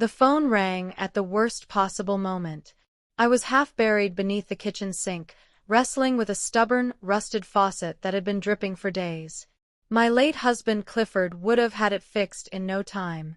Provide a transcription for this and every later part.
The phone rang at the worst possible moment. I was half buried beneath the kitchen sink, wrestling with a stubborn, rusted faucet that had been dripping for days. My late husband Clifford would have had it fixed in no time.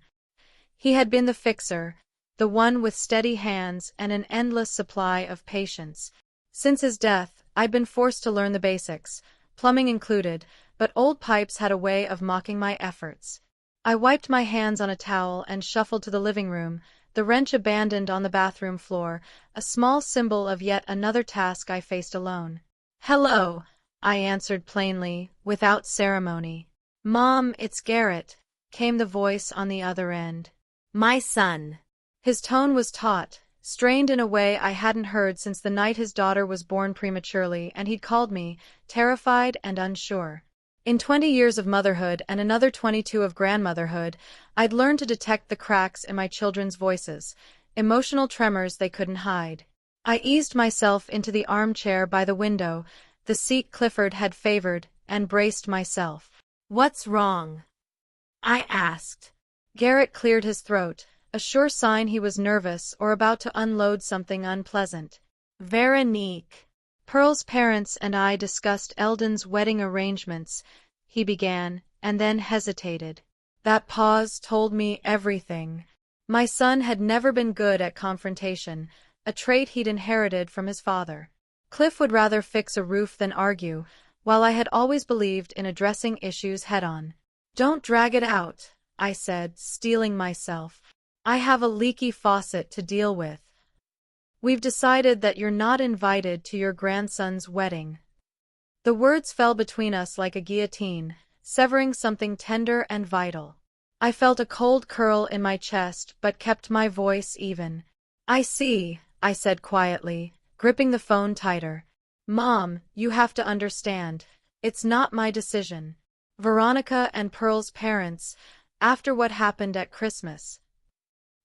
He had been the fixer, the one with steady hands and an endless supply of patience. Since his death, I'd been forced to learn the basics, plumbing included, but old pipes had a way of mocking my efforts. I wiped my hands on a towel and shuffled to the living room, the wrench abandoned on the bathroom floor, a small symbol of yet another task I faced alone. "Hello," I answered plainly, without ceremony. "Mom, it's Garrett," came the voice on the other end. "My son." His tone was taut, strained in a way I hadn't heard since the night his daughter was born prematurely, and he'd called me, terrified and unsure. In 20 years of motherhood and another 22 of grandmotherhood, I'd learned to detect the cracks in my children's voices, emotional tremors they couldn't hide. I eased myself into the armchair by the window, the seat Clifford had favored, and braced myself. "What's wrong?" I asked. Garrett cleared his throat, a sure sign he was nervous or about to unload something unpleasant. "Veronique. Pearl's parents and I discussed Eldon's wedding arrangements," he began, and then hesitated. That pause told me everything. My son had never been good at confrontation, a trait he'd inherited from his father. Cliff would rather fix a roof than argue, while I had always believed in addressing issues head-on. "Don't drag it out," I said, steeling myself. "I have a leaky faucet to deal with. We've decided that you're not invited to your grandson's wedding." The words fell between us like a guillotine, severing something tender and vital. I felt a cold curl in my chest but kept my voice even. "I see," I said quietly, gripping the phone tighter. "Mom, you have to understand. It's not my decision. Veronica and Pearl's parents, after what happened at Christmas."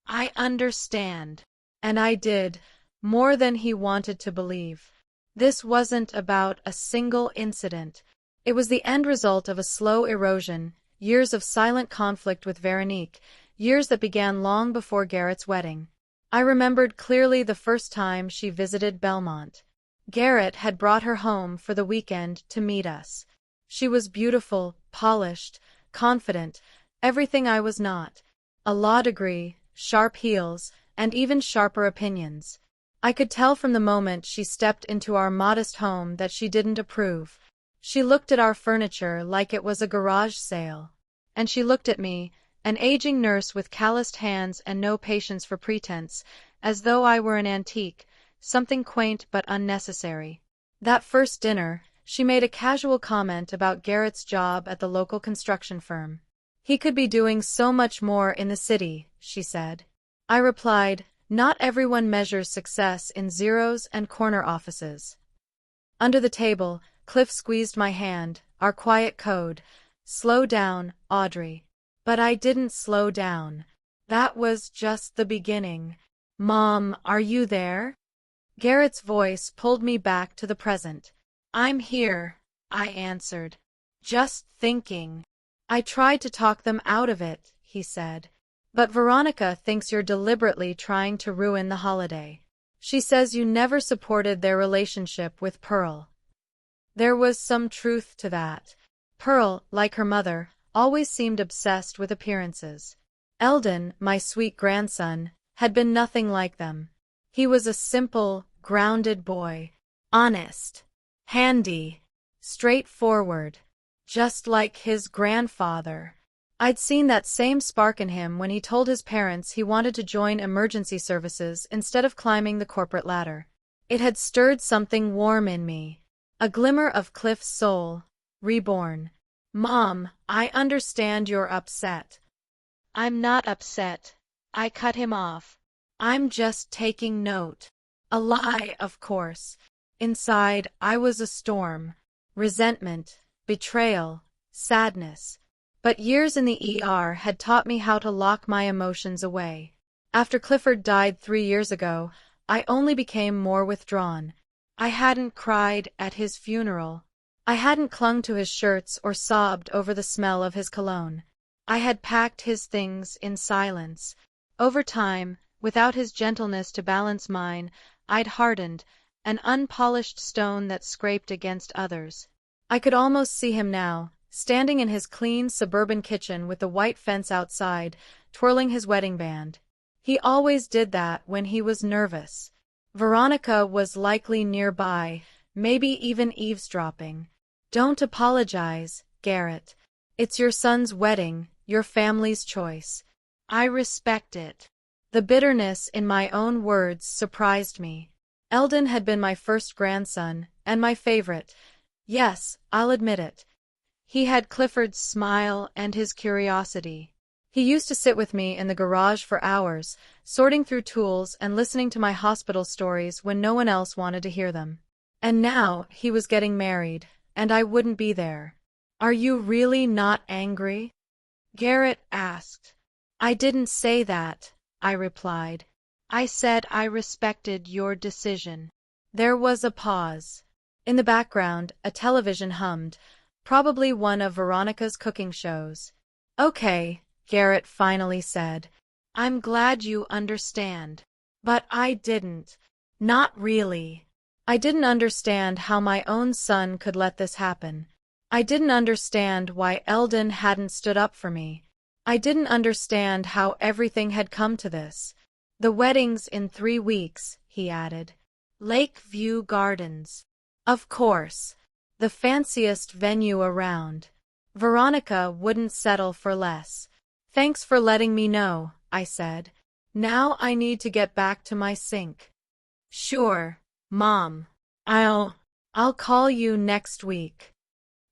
"I understand." And I did, more than he wanted to believe. This wasn't about a single incident. It was the end result of a slow erosion, years of silent conflict with Veronique, years that began long before Garrett's wedding. I remembered clearly the first time she visited Belmont. Garrett had brought her home for the weekend to meet us. She was beautiful, polished, confident, everything I was not. A law degree, sharp heels, and even sharper opinions. I could tell from the moment she stepped into our modest home that she didn't approve. She looked at our furniture like it was a garage sale. And she looked at me, an aging nurse with calloused hands and no patience for pretense, as though I were an antique, something quaint but unnecessary. That first dinner, she made a casual comment about Garrett's job at the local construction firm. "He could be doing so much more in the city," she said. I replied, "Not everyone measures success in zeros and corner offices." Under the table, Cliff squeezed my hand, our quiet code. "Slow down, Audrey." But I didn't slow down. That was just the beginning. "Mom, are you there?" Garrett's voice pulled me back to the present. "I'm here," I answered. "Just thinking." "I tried to talk them out of it," he said. "But Veronica thinks you're deliberately trying to ruin the holiday. She says you never supported their relationship with Pearl." There was some truth to that. Pearl, like her mother, always seemed obsessed with appearances. Eldon, my sweet grandson, had been nothing like them. He was a simple, grounded boy. Honest. Handy. Straightforward. Just like his grandfather. I'd seen that same spark in him when he told his parents he wanted to join emergency services instead of climbing the corporate ladder. It had stirred something warm in me. A glimmer of Cliff's soul, reborn. "Mom, I understand you're upset." "I'm not upset." I cut him off. "I'm just taking note." A lie, of course. Inside, I was a storm. Resentment, betrayal, sadness. But years in the ER had taught me how to lock my emotions away. After Clifford died 3 years ago, I only became more withdrawn. I hadn't cried at his funeral. I hadn't clung to his shirts or sobbed over the smell of his cologne. I had packed his things in silence. Over time, without his gentleness to balance mine, I'd hardened, an unpolished stone that scraped against others. I could almost see him now, standing in his clean suburban kitchen with the white fence outside, twirling his wedding band. He always did that when he was nervous. Veronica was likely nearby, maybe even eavesdropping. Don't apologize, Garrett. It's your son's wedding, your family's choice. I respect it. The bitterness in my own words surprised me. Eldon had been my first grandson, and my favorite. Yes, I'll admit it. He had Clifford's smile and his curiosity. He used to sit with me in the garage for hours, sorting through tools and listening to my hospital stories when no one else wanted to hear them. And now he was getting married, and I wouldn't be there. Are you really not angry? Garrett asked. I didn't say that, I replied. I said I respected your decision. There was a pause. In the background, a television hummed, probably one of Veronica's cooking shows. Okay, Garrett finally said. I'm glad you understand. But I didn't. Not really. I didn't understand how my own son could let this happen. I didn't understand why Eldon hadn't stood up for me. I didn't understand how everything had come to this. The wedding's in 3 weeks, he added. Lakeview Gardens. Of course. The fanciest venue around. Veronica wouldn't settle for less. Thanks for letting me know, I said. Now I need to get back to my sink. Sure, Mom. I'll call you next week.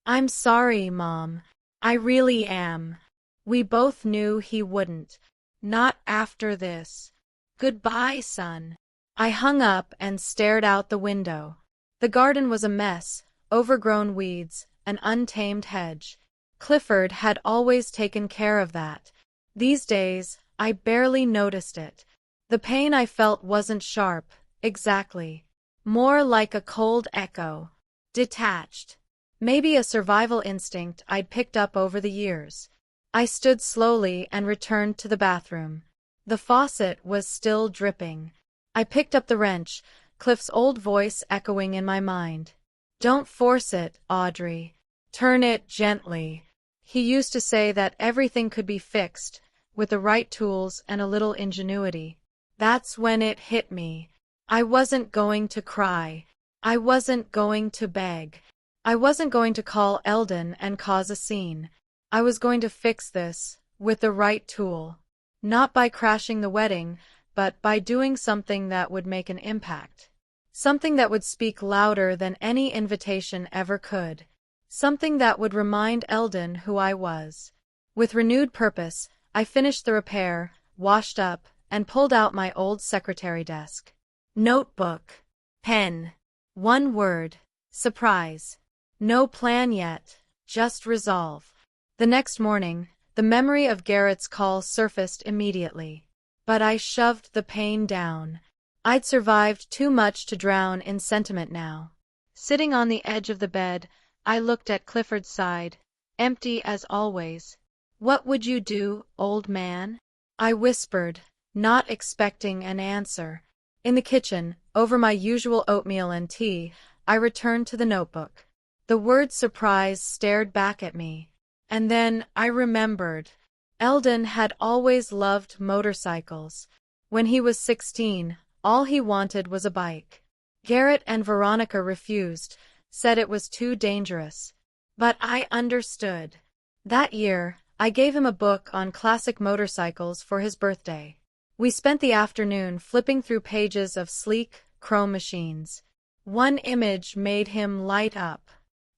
I'm sorry, Mom. I really am. We both knew he wouldn't. Not after this. Goodbye, son. I hung up and stared out the window. The garden was a mess, overgrown weeds, an untamed hedge. Clifford had always taken care of that. These days, I barely noticed it. The pain I felt wasn't sharp, exactly. More like a cold echo. Detached. Maybe a survival instinct I'd picked up over the years. I stood slowly and returned to the bathroom. The faucet was still dripping. I picked up the wrench, Cliff's old voice echoing in my mind. Don't force it, Audrey. Turn it gently. He used to say that everything could be fixed, with the right tools and a little ingenuity. That's when it hit me. I wasn't going to cry. I wasn't going to beg. I wasn't going to call Eldon and cause a scene. I was going to fix this, with the right tool. Not by crashing the wedding, but by doing something that would make an impact. Something that would speak louder than any invitation ever could. Something that would remind Eldon who I was. With renewed purpose, I finished the repair, washed up, and pulled out my old secretary desk. Notebook. Pen. One word. Surprise. No plan yet, just resolve. The next morning, the memory of Garrett's call surfaced immediately. But I shoved the pain down. I'd survived too much to drown in sentiment now. Sitting on the edge of the bed, I looked at Clifford's side, empty as always. What would you do, old man? I whispered, not expecting an answer. In the kitchen, over my usual oatmeal and tea, I returned to the notebook. The word surprise stared back at me. And then I remembered. Eldon had always loved motorcycles. When he was 16, all he wanted was a bike. Garrett and Veronica refused, said it was too dangerous. But I understood. That year, I gave him a book on classic motorcycles for his birthday. We spent the afternoon flipping through pages of sleek, chrome machines. One image made him light up.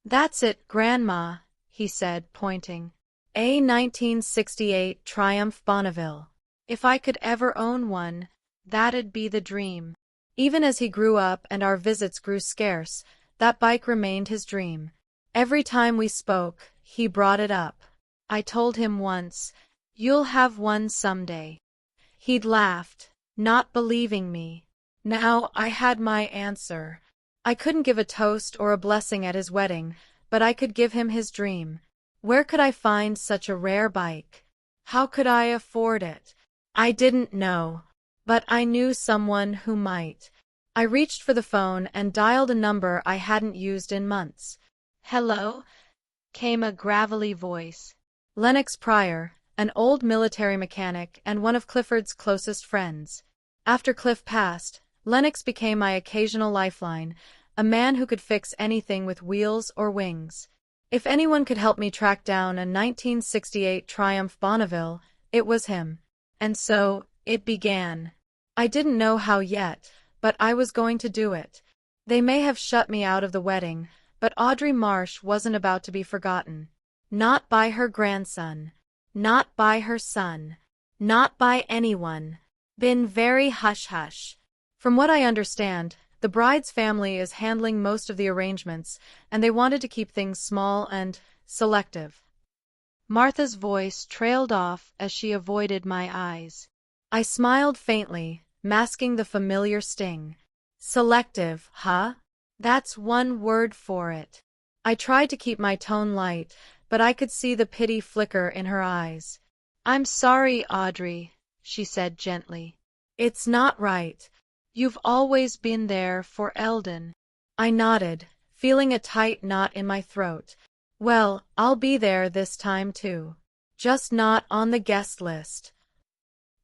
That's it, Grandma, he said, pointing. A 1968 Triumph Bonneville. If I could ever own one, that'd be the dream. Even as he grew up and our visits grew scarce, that bike remained his dream. Every time we spoke, he brought it up. I told him once, "You'll have one someday." He'd laughed, not believing me. Now I had my answer. I couldn't give a toast or a blessing at his wedding, but I could give him his dream. Where could I find such a rare bike? How could I afford it? I didn't know. But I knew someone who might. I reached for the phone and dialed a number I hadn't used in months. "Hello?" came a gravelly voice. Lennox Pryor, an old military mechanic and one of Clifford's closest friends. After Cliff passed, Lennox became my occasional lifeline, a man who could fix anything with wheels or wings. If anyone could help me track down a 1968 Triumph Bonneville, it was him. And so, it began. I didn't know how yet, but I was going to do it. They may have shut me out of the wedding, but Audrey Marsh wasn't about to be forgotten. Not by her grandson. Not by her son. Not by anyone. Been very hush-hush. From what I understand, the bride's family is handling most of the arrangements, and they wanted to keep things small and selective. Martha's voice trailed off as she avoided my eyes. I smiled faintly, masking the familiar sting. Selective, huh? That's one word for it. I tried to keep my tone light, but I could see the pity flicker in her eyes. "I'm sorry, Audrey," she said gently. "It's not right. You've always been there for Eldon." I nodded, feeling a tight knot in my throat. "Well, I'll be there this time too. Just not on the guest list."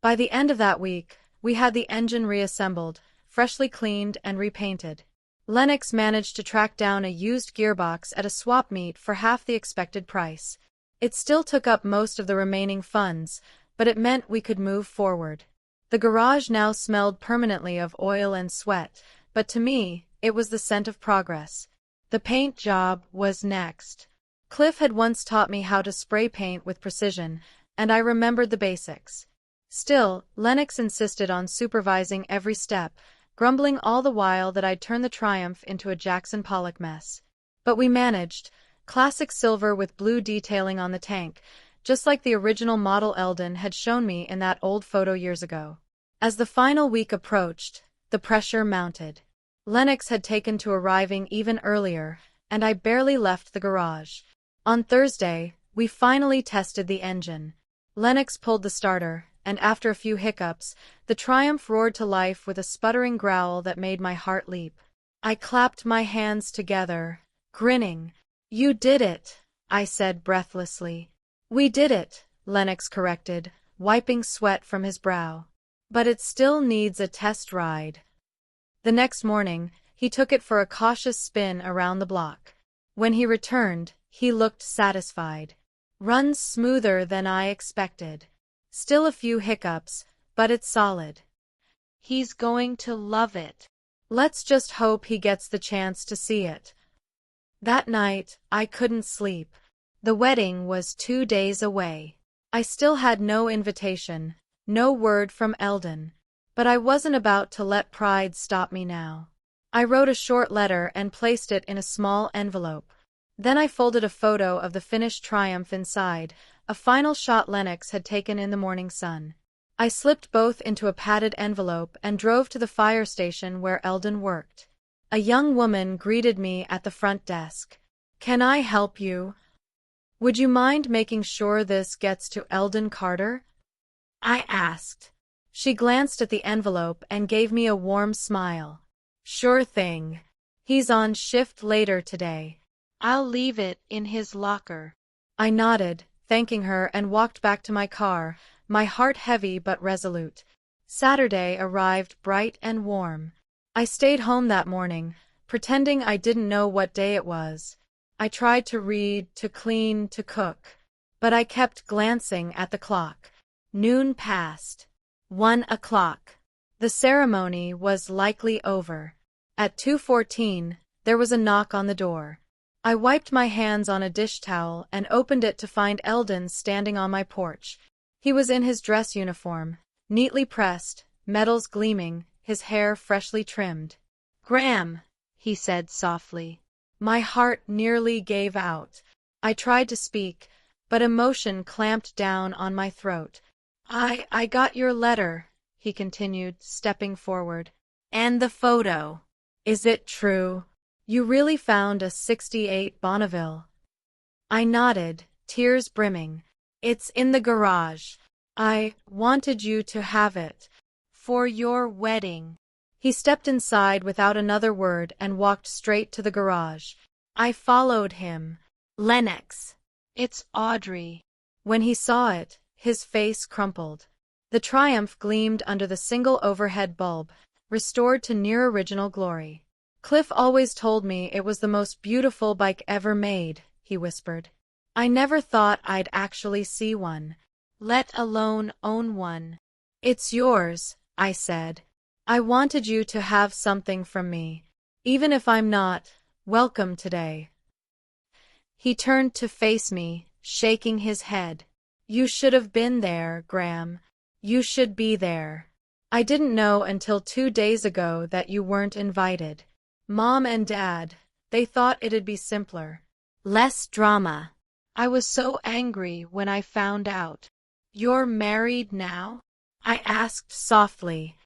By the end of that week, we had the engine reassembled, freshly cleaned and repainted. Lennox managed to track down a used gearbox at a swap meet for half the expected price. It still took up most of the remaining funds, but it meant we could move forward. The garage now smelled permanently of oil and sweat, but to me, it was the scent of progress. The paint job was next. Cliff had once taught me how to spray paint with precision, and I remembered the basics. Still, Lennox insisted on supervising every step, grumbling all the while that I'd turn the Triumph into a Jackson Pollock mess. But we managed. Classic silver with blue detailing on the tank, just like the original model Eldon had shown me in that old photo years ago. As the final week approached, the pressure mounted. Lennox had taken to arriving even earlier, and I barely left the garage. On Thursday, we finally tested the engine. Lennox pulled the starter, and after a few hiccups, the Triumph roared to life with a sputtering growl that made my heart leap. I clapped my hands together, grinning. "You did it," I said breathlessly. "We did it," Lennox corrected, wiping sweat from his brow. "But it still needs a test ride." The next morning, he took it for a cautious spin around the block. When he returned, he looked satisfied. "Runs smoother than I expected. Still a few hiccups, but it's solid. He's going to love it. Let's just hope he gets the chance to see it." That night, I couldn't sleep. The wedding was 2 days away. I still had no invitation, no word from Eldon. But I wasn't about to let pride stop me now. I wrote a short letter and placed it in a small envelope. Then I folded a photo of the finished Triumph inside, a final shot Lennox had taken in the morning sun. I slipped both into a padded envelope and drove to the fire station where Eldon worked. A young woman greeted me at the front desk. "Can I help you? Would you mind making sure this gets to Eldon Carter?" I asked. She glanced at the envelope and gave me a warm smile. "Sure thing. He's on shift later today. I'll leave it in his locker." I nodded, thanking her, and walked back to my car, my heart heavy but resolute. Saturday arrived bright and warm. I stayed home that morning, pretending I didn't know what day it was. I tried to read, to clean, to cook. But I kept glancing at the clock. Noon passed. 1 o'clock. The ceremony was likely over. At 2:14, there was a knock on the door. I wiped my hands on a dish towel and opened it to find Eldon standing on my porch. He was in his dress uniform, neatly pressed, medals gleaming, his hair freshly trimmed. "Graham," he said softly. My heart nearly gave out. I tried to speak, but emotion clamped down on my throat. I got your letter," he continued, stepping forward. "And the photo. Is it true? You really found a '68 Bonneville?" I nodded, tears brimming. "It's in the garage. I wanted you to have it. For your wedding. He stepped inside without another word and walked straight to the garage. I followed him. Lennox. It's Audrey. When he saw it, his face crumpled. The triumph gleamed under the single overhead bulb, restored to near original glory. Cliff always told me it was the most beautiful bike ever made, he whispered. I never thought I'd actually see one, let alone own one. It's yours, I said. I wanted you to have something from me, even if I'm not welcome today. He turned to face me, shaking his head. You should have been there, Graham. You should be there. I didn't know until 2 days ago that you weren't invited. Mom and Dad, they thought it'd be simpler. Less drama. I was so angry when I found out. You're married now? I asked softly.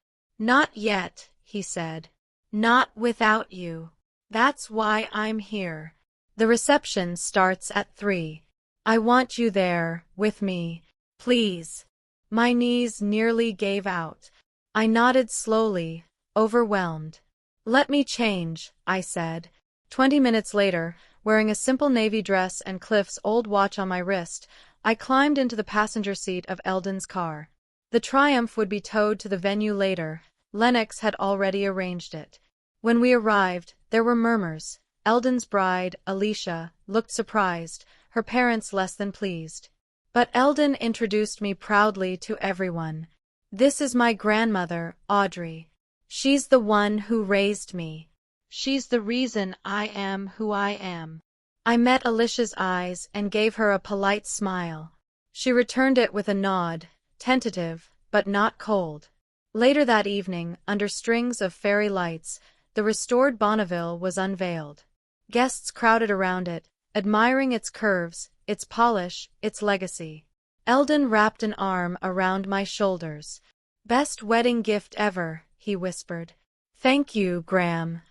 Not yet, he said. Not without you. That's why I'm here. The reception starts at 3. I want you there, with me, please. My knees nearly gave out. I nodded slowly, overwhelmed. Let me change, I said. 20 minutes later, wearing a simple navy dress and Cliff's old watch on my wrist, I climbed into the passenger seat of Eldon's car. The Triumph would be towed to the venue later. Lennox had already arranged it. When we arrived, there were murmurs. Eldon's bride, Alicia, looked surprised, her parents less than pleased. But Eldon introduced me proudly to everyone. This is my grandmother, Audrey. She's the one who raised me. She's the reason I am who I am. I met Alicia's eyes and gave her a polite smile. She returned it with a nod, tentative, but not cold. Later that evening, under strings of fairy lights, the restored Bonneville was unveiled. Guests crowded around it, admiring its curves, its polish, its legacy. Eldon wrapped an arm around my shoulders. Best wedding gift ever, he whispered. Thank you, Graham.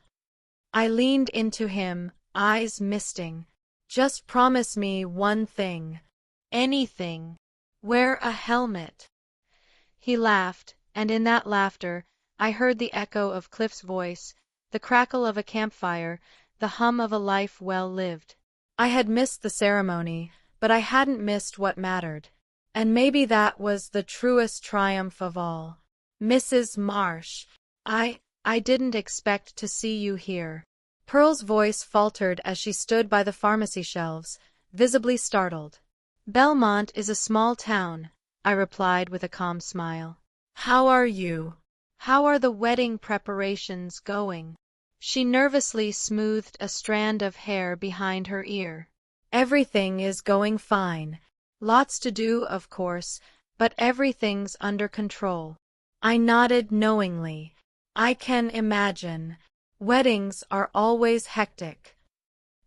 I leaned into him, eyes misting. Just promise me one thing. Anything. Wear a helmet. He laughed, and in that laughter, I heard the echo of Cliff's voice, the crackle of a campfire, the hum of a life well lived. I had missed the ceremony, but I hadn't missed what mattered. And maybe that was the truest triumph of all. Mrs. Marsh, I didn't expect to see you here. Pearl's voice faltered as she stood by the pharmacy shelves, visibly startled. Belmont is a small town, I replied with a calm smile. How are you? How are the wedding preparations going? She nervously smoothed a strand of hair behind her ear. Everything is going fine. Lots to do, of course, but everything's under control. I nodded knowingly. I can imagine. Weddings are always hectic.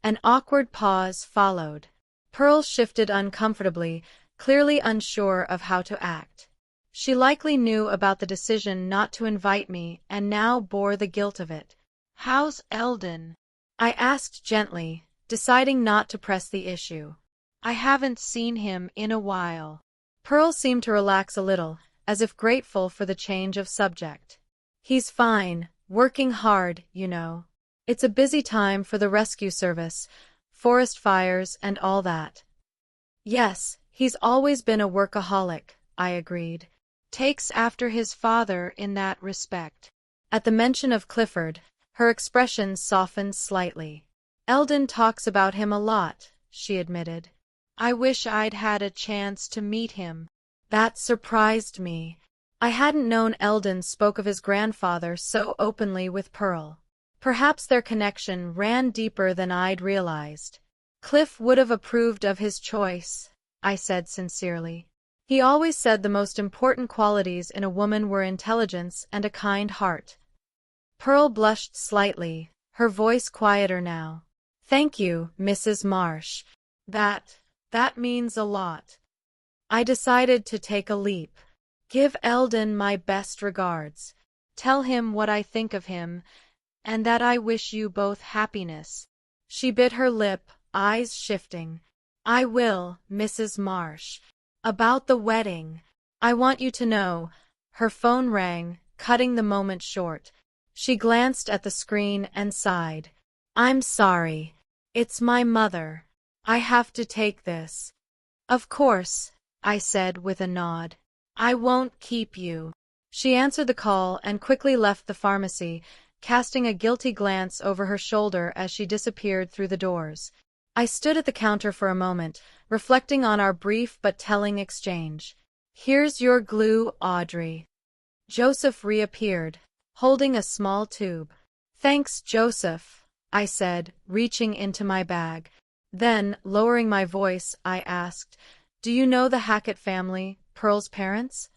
An awkward pause followed. Pearl shifted uncomfortably, clearly unsure of how to act. She likely knew about the decision not to invite me and now bore the guilt of it. How's Eldon? I asked gently, deciding not to press the issue. I haven't seen him in a while. Pearl seemed to relax a little, as if grateful for the change of subject. He's fine, working hard, you know. It's a busy time for the rescue service, forest fires and all that. Yes, he's always been a workaholic, I agreed. Takes after his father in that respect. At the mention of Clifford, her expression softened slightly. Eldon talks about him a lot, she admitted. I wish I'd had a chance to meet him. That surprised me. I hadn't known Eldon spoke of his grandfather so openly with Pearl. Perhaps their connection ran deeper than I'd realized. Cliff would have approved of his choice, I said sincerely. He always said the most important qualities in a woman were intelligence and a kind heart. Pearl blushed slightly, her voice quieter now. Thank you, Mrs. Marsh. That means a lot. I decided to take a leap. Give Eldon my best regards. Tell him what I think of him, and that I wish you both happiness. She bit her lip, eyes shifting. I will, Mrs. Marsh. About the wedding. I want you to know. Her phone rang, cutting the moment short. She glanced at the screen and sighed. I'm sorry. It's my mother. I have to take this. Of course, I said with a nod. I won't keep you. She answered the call and quickly left the pharmacy, casting a guilty glance over her shoulder as she disappeared through the doors. I stood at the counter for a moment, reflecting on our brief but telling exchange. Here's your glue, Audrey. Joseph reappeared, holding a small tube. Thanks, Joseph, I said, reaching into my bag. Then, lowering my voice, I asked, do you know the Hackett family, Pearl's parents?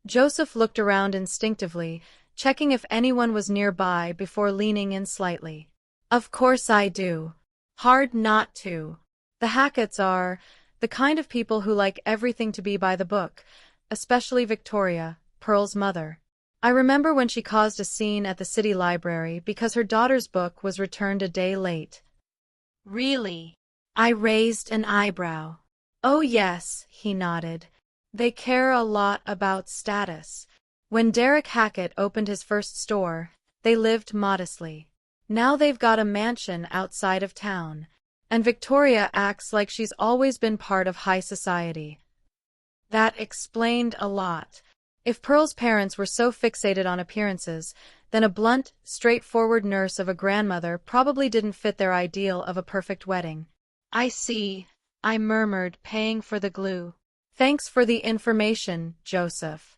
Joseph looked around instinctively, checking if anyone was nearby before leaning in slightly. Of course I do. Hard not to. The Hacketts are the kind of people who like everything to be by the book, especially Victoria, Pearl's mother. I remember when she caused a scene at the city library because her daughter's book was returned a day late. Really? I raised an eyebrow. Oh yes, he nodded. They care a lot about status. When Derek Hackett opened his first store, they lived modestly. Now they've got a mansion outside of town, and Victoria acts like she's always been part of high society. That explained a lot. If Pearl's parents were so fixated on appearances, then a blunt, straightforward nurse of a grandmother probably didn't fit their ideal of a perfect wedding. I see, I murmured, paying for the glue. Thanks for the information, Joseph.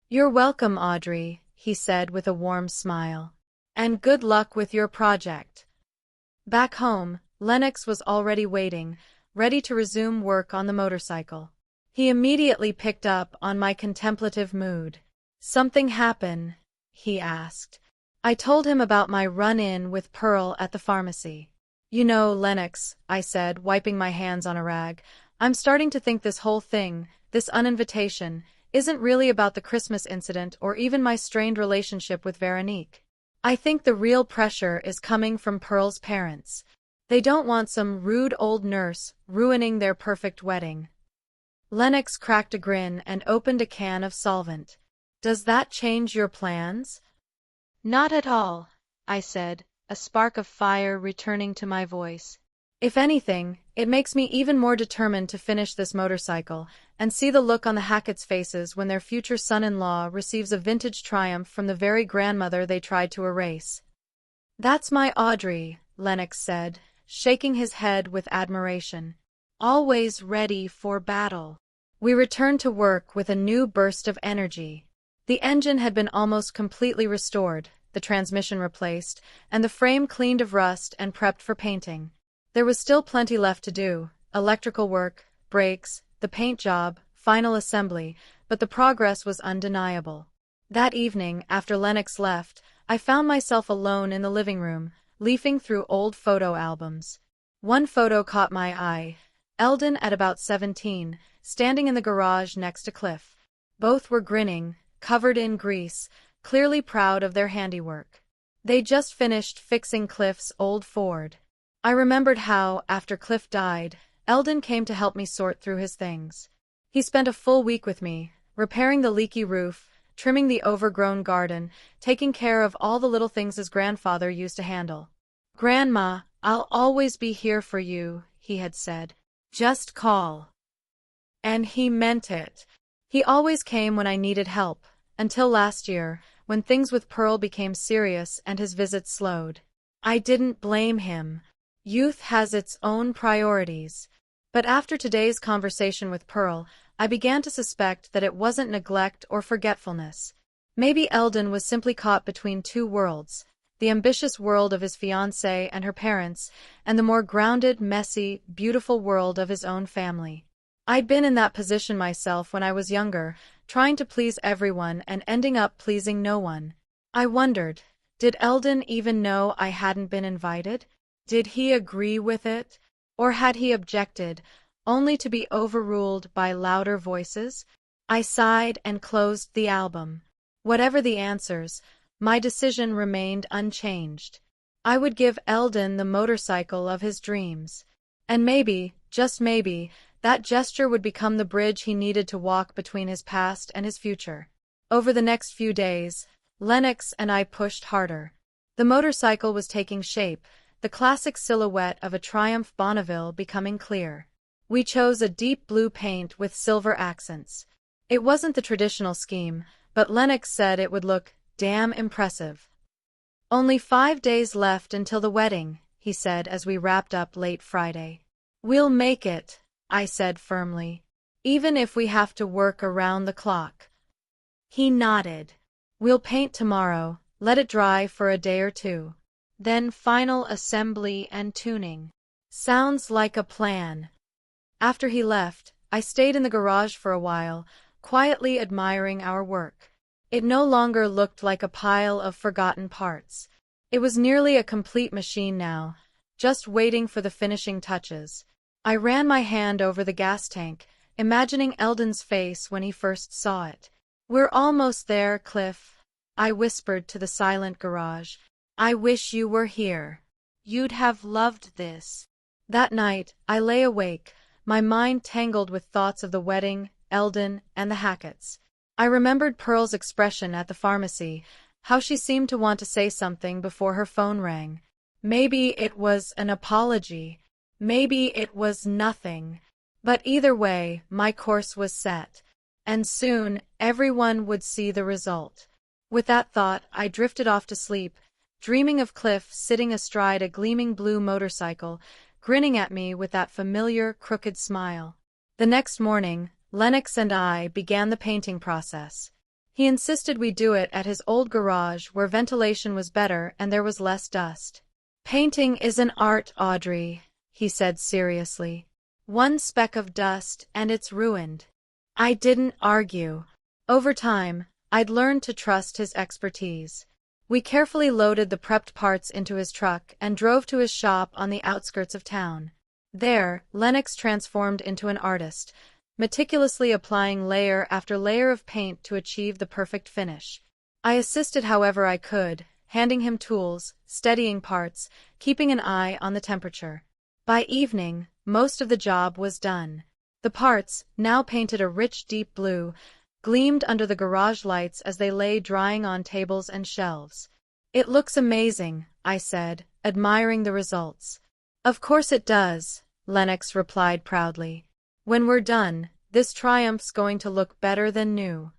You're welcome, Audrey, he said with a warm smile. And good luck with your project. Back home, Lennox was already waiting, ready to resume work on the motorcycle. He immediately picked up on my contemplative mood. Something happened? He asked. I told him about my run-in with Pearl at the pharmacy. You know, Lennox, I said, wiping my hands on a rag, I'm starting to think this whole thing, this uninvitation, isn't really about the Christmas incident or even my strained relationship with Veronique. I think the real pressure is coming from Pearl's parents. They don't want some rude old nurse ruining their perfect wedding. Lennox cracked a grin and opened a can of solvent. Does that change your plans? Not at all, I said, a spark of fire returning to my voice. If anything, it makes me even more determined to finish this motorcycle and see the look on the Hackett's faces when their future son-in-law receives a vintage triumph from the very grandmother they tried to erase. That's my Audrey, Lennox said, shaking his head with admiration. Always ready for battle. We returned to work with a new burst of energy. The engine had been almost completely restored, the transmission replaced, and the frame cleaned of rust and prepped for painting. There was still plenty left to do, electrical work, brakes, the paint job, final assembly, but the progress was undeniable. That evening, after Lennox left, I found myself alone in the living room, leafing through old photo albums. One photo caught my eye. Eldon at about 17, standing in the garage next to Cliff. Both were grinning, covered in grease, clearly proud of their handiwork. They just finished fixing Cliff's old Ford. I remembered how, after Cliff died, Eldon came to help me sort through his things. He spent a full week with me, repairing the leaky roof, trimming the overgrown garden, taking care of all the little things his grandfather used to handle. Grandma, I'll always be here for you, he had said. Just call. And he meant it. He always came when I needed help, until last year, when things with Pearl became serious and his visits slowed. I didn't blame him. Youth has its own priorities. But after today's conversation with Pearl, I began to suspect that it wasn't neglect or forgetfulness. Maybe Eldon was simply caught between two worlds, the ambitious world of his fiancée and her parents, and the more grounded, messy, beautiful world of his own family. I'd been in that position myself when I was younger, trying to please everyone and ending up pleasing no one. I wondered, did Eldon even know I hadn't been invited? Did he agree with it? Or had he objected, only to be overruled by louder voices? I sighed and closed the album. Whatever the answers, my decision remained unchanged. I would give Eldon the motorcycle of his dreams. And maybe, just maybe, That gesture would become the bridge he needed to walk between his past and his future. Over the next few days, Lennox and I pushed harder. The motorcycle was taking shape, the classic silhouette of a Triumph Bonneville becoming clear. We chose a deep blue paint with silver accents. It wasn't the traditional scheme, but Lennox said it would look damn impressive. "Only 5 days left until the wedding," he said as we wrapped up late Friday. "We'll make it," I said firmly. "Even if we have to work around the clock." He nodded. "We'll paint tomorrow, let it dry for a day or two. Then final assembly and tuning." "Sounds like a plan." After he left, I stayed in the garage for a while, quietly admiring our work. It no longer looked like a pile of forgotten parts. It was nearly a complete machine now, just waiting for the finishing touches. I ran my hand over the gas tank, imagining Eldon's face when he first saw it. "We're almost there, Cliff," I whispered to the silent garage. "I wish you were here. You'd have loved this." That night, I lay awake, my mind tangled with thoughts of the wedding, Eldon, and the Hacketts. I remembered Pearl's expression at the pharmacy, how she seemed to want to say something before her phone rang. Maybe it was an apology. Maybe it was nothing. But either way, my course was set. And soon, everyone would see the result. With that thought, I drifted off to sleep, dreaming of Cliff sitting astride a gleaming blue motorcycle, grinning at me with that familiar, crooked smile. The next morning, Lennox and I began the painting process. He insisted we do it at his old garage where ventilation was better and there was less dust. "Painting is an art, Audrey," he said seriously. "One speck of dust and it's ruined." I didn't argue. Over time, I'd learned to trust his expertise. We carefully loaded the prepped parts into his truck and drove to his shop on the outskirts of town. There, Lennox transformed into an artist, meticulously applying layer after layer of paint to achieve the perfect finish. I assisted however I could, handing him tools, steadying parts, keeping an eye on the temperature. By evening, most of the job was done. The parts, now painted a rich deep blue, gleamed under the garage lights as they lay drying on tables and shelves. "It looks amazing," I said, admiring the results. "Of course it does," Lennox replied proudly. "When we're done, this Triumph's going to look better than new."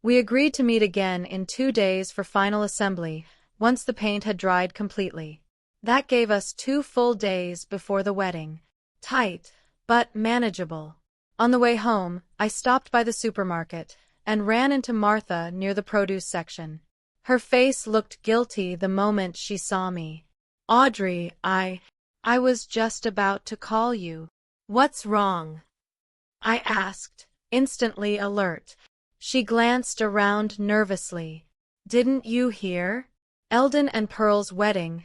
We agreed to meet again in 2 days for final assembly, once the paint had dried completely. That gave us 2 full days before the wedding. Tight, but manageable. On the way home, I stopped by the supermarket and ran into Martha near the produce section. Her face looked guilty the moment she saw me. "Audrey, I was just about to call you." "What's wrong?" I asked, instantly alert. She glanced around nervously. "Didn't you hear? Eldon and Pearl's wedding.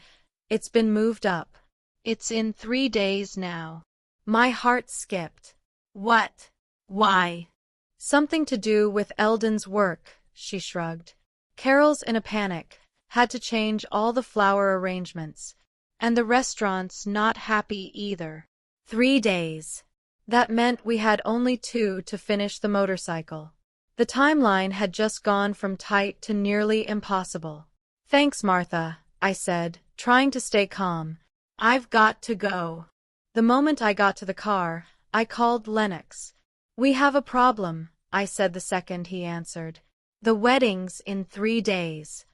It's been moved up. It's in 3 days now." My heart skipped. "What? Why?" "Something to do with Eldon's work," she shrugged. "Carol's in a panic, had to change all the flower arrangements. And the restaurant's not happy either." 3 days. That meant we had only 2 to finish the motorcycle. The timeline had just gone from tight to nearly impossible. "Thanks, Martha," I said, trying to stay calm. "I've got to go." The moment I got to the car, I called Lennox. "We have a problem," I said the second he answered. "The wedding's in 3 days."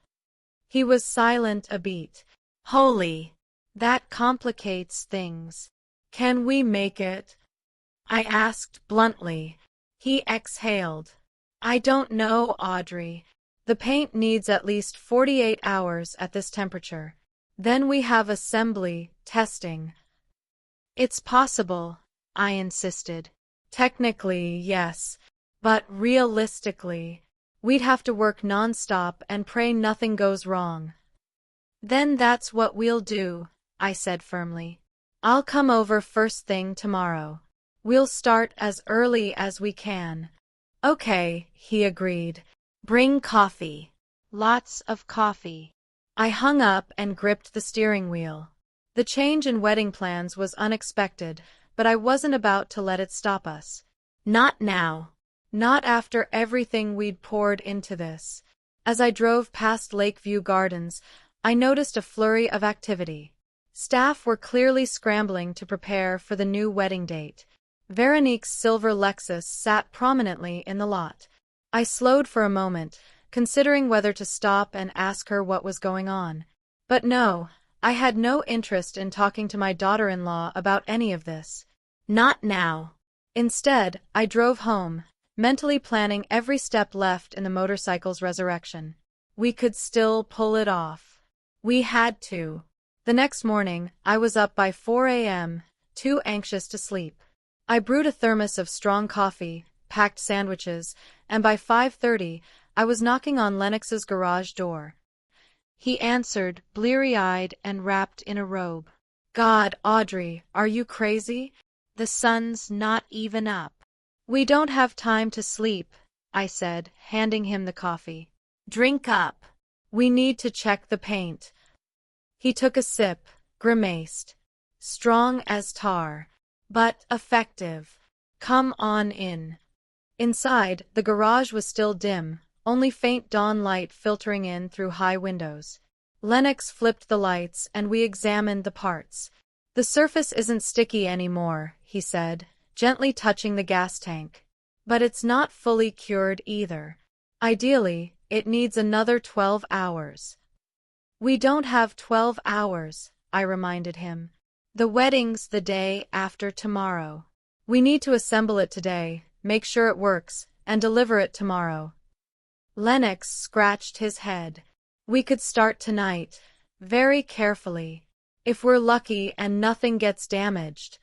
He was silent a beat. "Holy, that complicates things. Can we make it?" I asked bluntly. He exhaled. "I don't know, Audrey. The paint needs at least 48 hours at this temperature. Then we have assembly, testing." "It's possible," I insisted. "Technically, yes. But realistically, we'd have to work non-stop and pray nothing goes wrong." "Then that's what we'll do," I said firmly. "I'll come over first thing tomorrow. We'll start as early as we can." "Okay," he agreed. "Bring coffee. Lots of coffee." I hung up and gripped the steering wheel. The change in wedding plans was unexpected, but I wasn't about to let it stop us. Not now. Not after everything we'd poured into this. As I drove past Lakeview Gardens, I noticed a flurry of activity. Staff were clearly scrambling to prepare for the new wedding date. Veronique's silver Lexus sat prominently in the lot. I slowed for a moment, considering whether to stop and ask her what was going on. But no, I had no interest in talking to my daughter-in-law about any of this. Not now. Instead, I drove home, mentally planning every step left in the motorcycle's resurrection. We could still pull it off. We had to. The next morning, I was up by 4 a.m., too anxious to sleep. I brewed a thermos of strong coffee, packed sandwiches, and by 5:30, I was knocking on Lennox's garage door. He answered, bleary-eyed and wrapped in a robe. God, Audrey, are you crazy? The sun's not even up. We don't have time to sleep, I said, handing him the coffee. Drink up. We need to check the paint. He took a sip, grimaced. Strong as tar, but effective. Come on in. Inside, the garage was still dim, only faint dawn light filtering in through high windows. Lennox flipped the lights and we examined the parts. The surface isn't sticky anymore, he said, gently touching the gas tank. But it's not fully cured either. Ideally, it needs another 12 hours. We don't have 12 hours, I reminded him. The wedding's the day after tomorrow. We need to assemble it today, make sure it works, and deliver it tomorrow. Lennox scratched his head. We could start tonight, very carefully. If we're lucky and nothing gets damaged.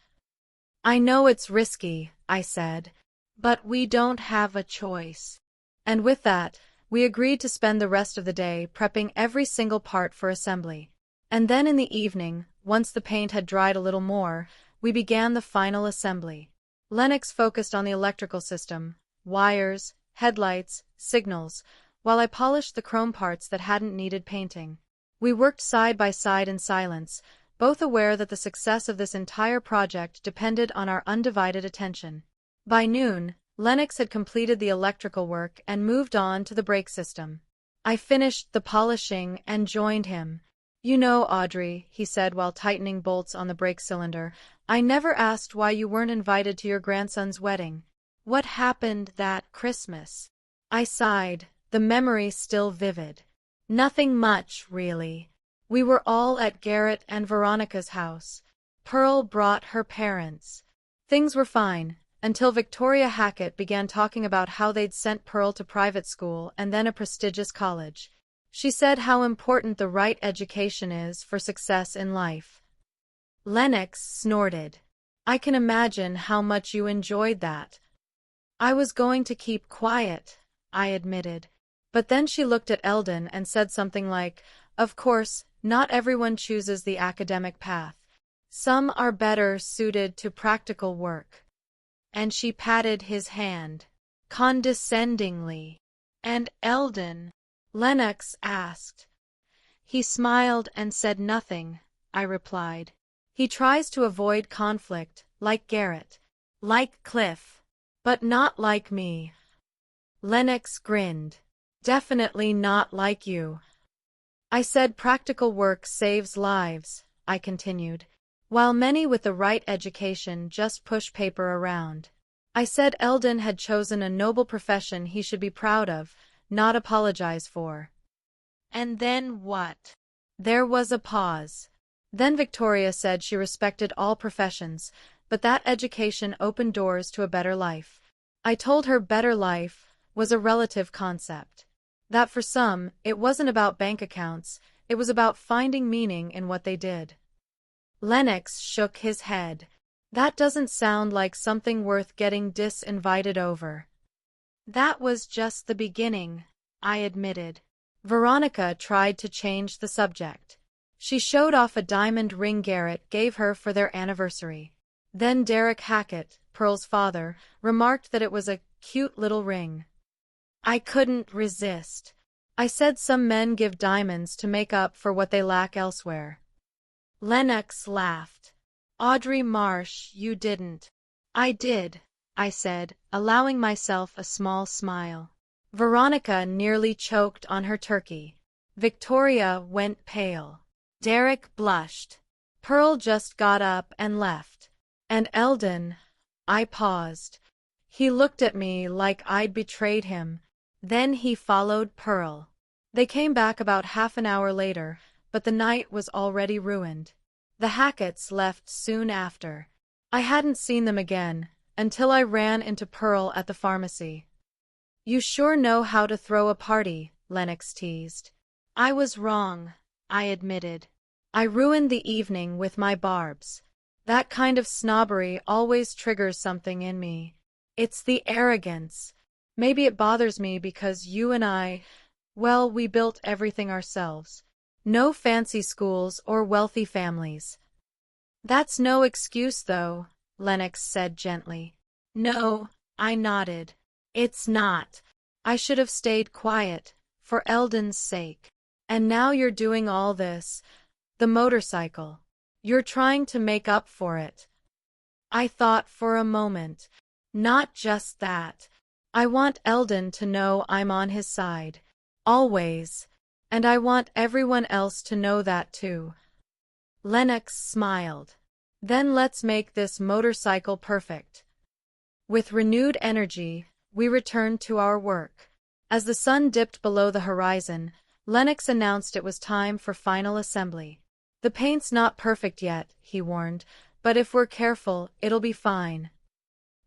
I know it's risky, I said, but we don't have a choice. And with that, we agreed to spend the rest of the day prepping every single part for assembly. And then in the evening, once the paint had dried a little more, we began the final assembly. Lennox focused on the electrical system, wires, headlights, signals, while I polished the chrome parts that hadn't needed painting. We worked side by side in silence, both aware that the success of this entire project depended on our undivided attention. By noon, Lennox had completed the electrical work and moved on to the brake system. I finished the polishing and joined him. You know, Audrey, he said while tightening bolts on the brake cylinder, I never asked why you weren't invited to your grandson's wedding. What happened that Christmas? I sighed, the memory still vivid. Nothing much, really. We were all at Garrett and Veronica's house. Pearl brought her parents. Things were fine, until Victoria Hackett began talking about how they'd sent Pearl to private school and then a prestigious college. She said how important the right education is for success in life. Lennox snorted. I can imagine how much you enjoyed that. I was going to keep quiet, I admitted. But then she looked at Eldon and said something like, of course, not everyone chooses the academic path. Some are better suited to practical work. And she patted his hand, condescendingly. And Eldon? Lennox asked. He smiled and said nothing, I replied. He tries to avoid conflict, like Garrett. Like Cliff. But not like me. Lennox grinned. Definitely not like you. I said practical work saves lives, I continued, while many with the right education just push paper around. I said Eldon had chosen a noble profession he should be proud of, not apologize for. And then what? There was a pause. Then Victoria said she respected all professions, but that education opened doors to a better life. I told her better life was a relative concept. That for some, it wasn't about bank accounts, it was about finding meaning in what they did. Lennox shook his head. That doesn't sound like something worth getting disinvited over. That was just the beginning, I admitted. Veronica tried to change the subject. She showed off a diamond ring Garrett gave her for their anniversary. Then Derek Hackett, Pearl's father, remarked that it was a cute little ring. I couldn't resist. I said some men give diamonds to make up for what they lack elsewhere. Lennox laughed. Audrey Marsh, you didn't. I did, I said, allowing myself a small smile. Veronica nearly choked on her turkey. Victoria went pale. Derek blushed. Pearl just got up and left. And Eldon, I paused. He looked at me like I'd betrayed him. Then he followed Pearl. They came back about half an hour later, but the night was already ruined. The Hacketts left soon after. I hadn't seen them again, until I ran into Pearl at the pharmacy. You sure know how to throw a party, Lennox teased. I was wrong, I admitted. I ruined the evening with my barbs. That kind of snobbery always triggers something in me. It's the arrogance. Maybe it bothers me because you and well, we built everything ourselves. No fancy schools or wealthy families. That's no excuse, though, Lennox said gently. No, I nodded. It's not. I should have stayed quiet, for Eldon's sake. And now you're doing all this. The motorcycle. You're trying to make up for it. I thought for a moment. Not just that. I want Eldon to know I'm on his side. Always. And I want everyone else to know that too. Lennox smiled. Then let's make this motorcycle perfect. With renewed energy, we returned to our work. As the sun dipped below the horizon, Lennox announced it was time for final assembly. The paint's not perfect yet, he warned, but if we're careful, it'll be fine.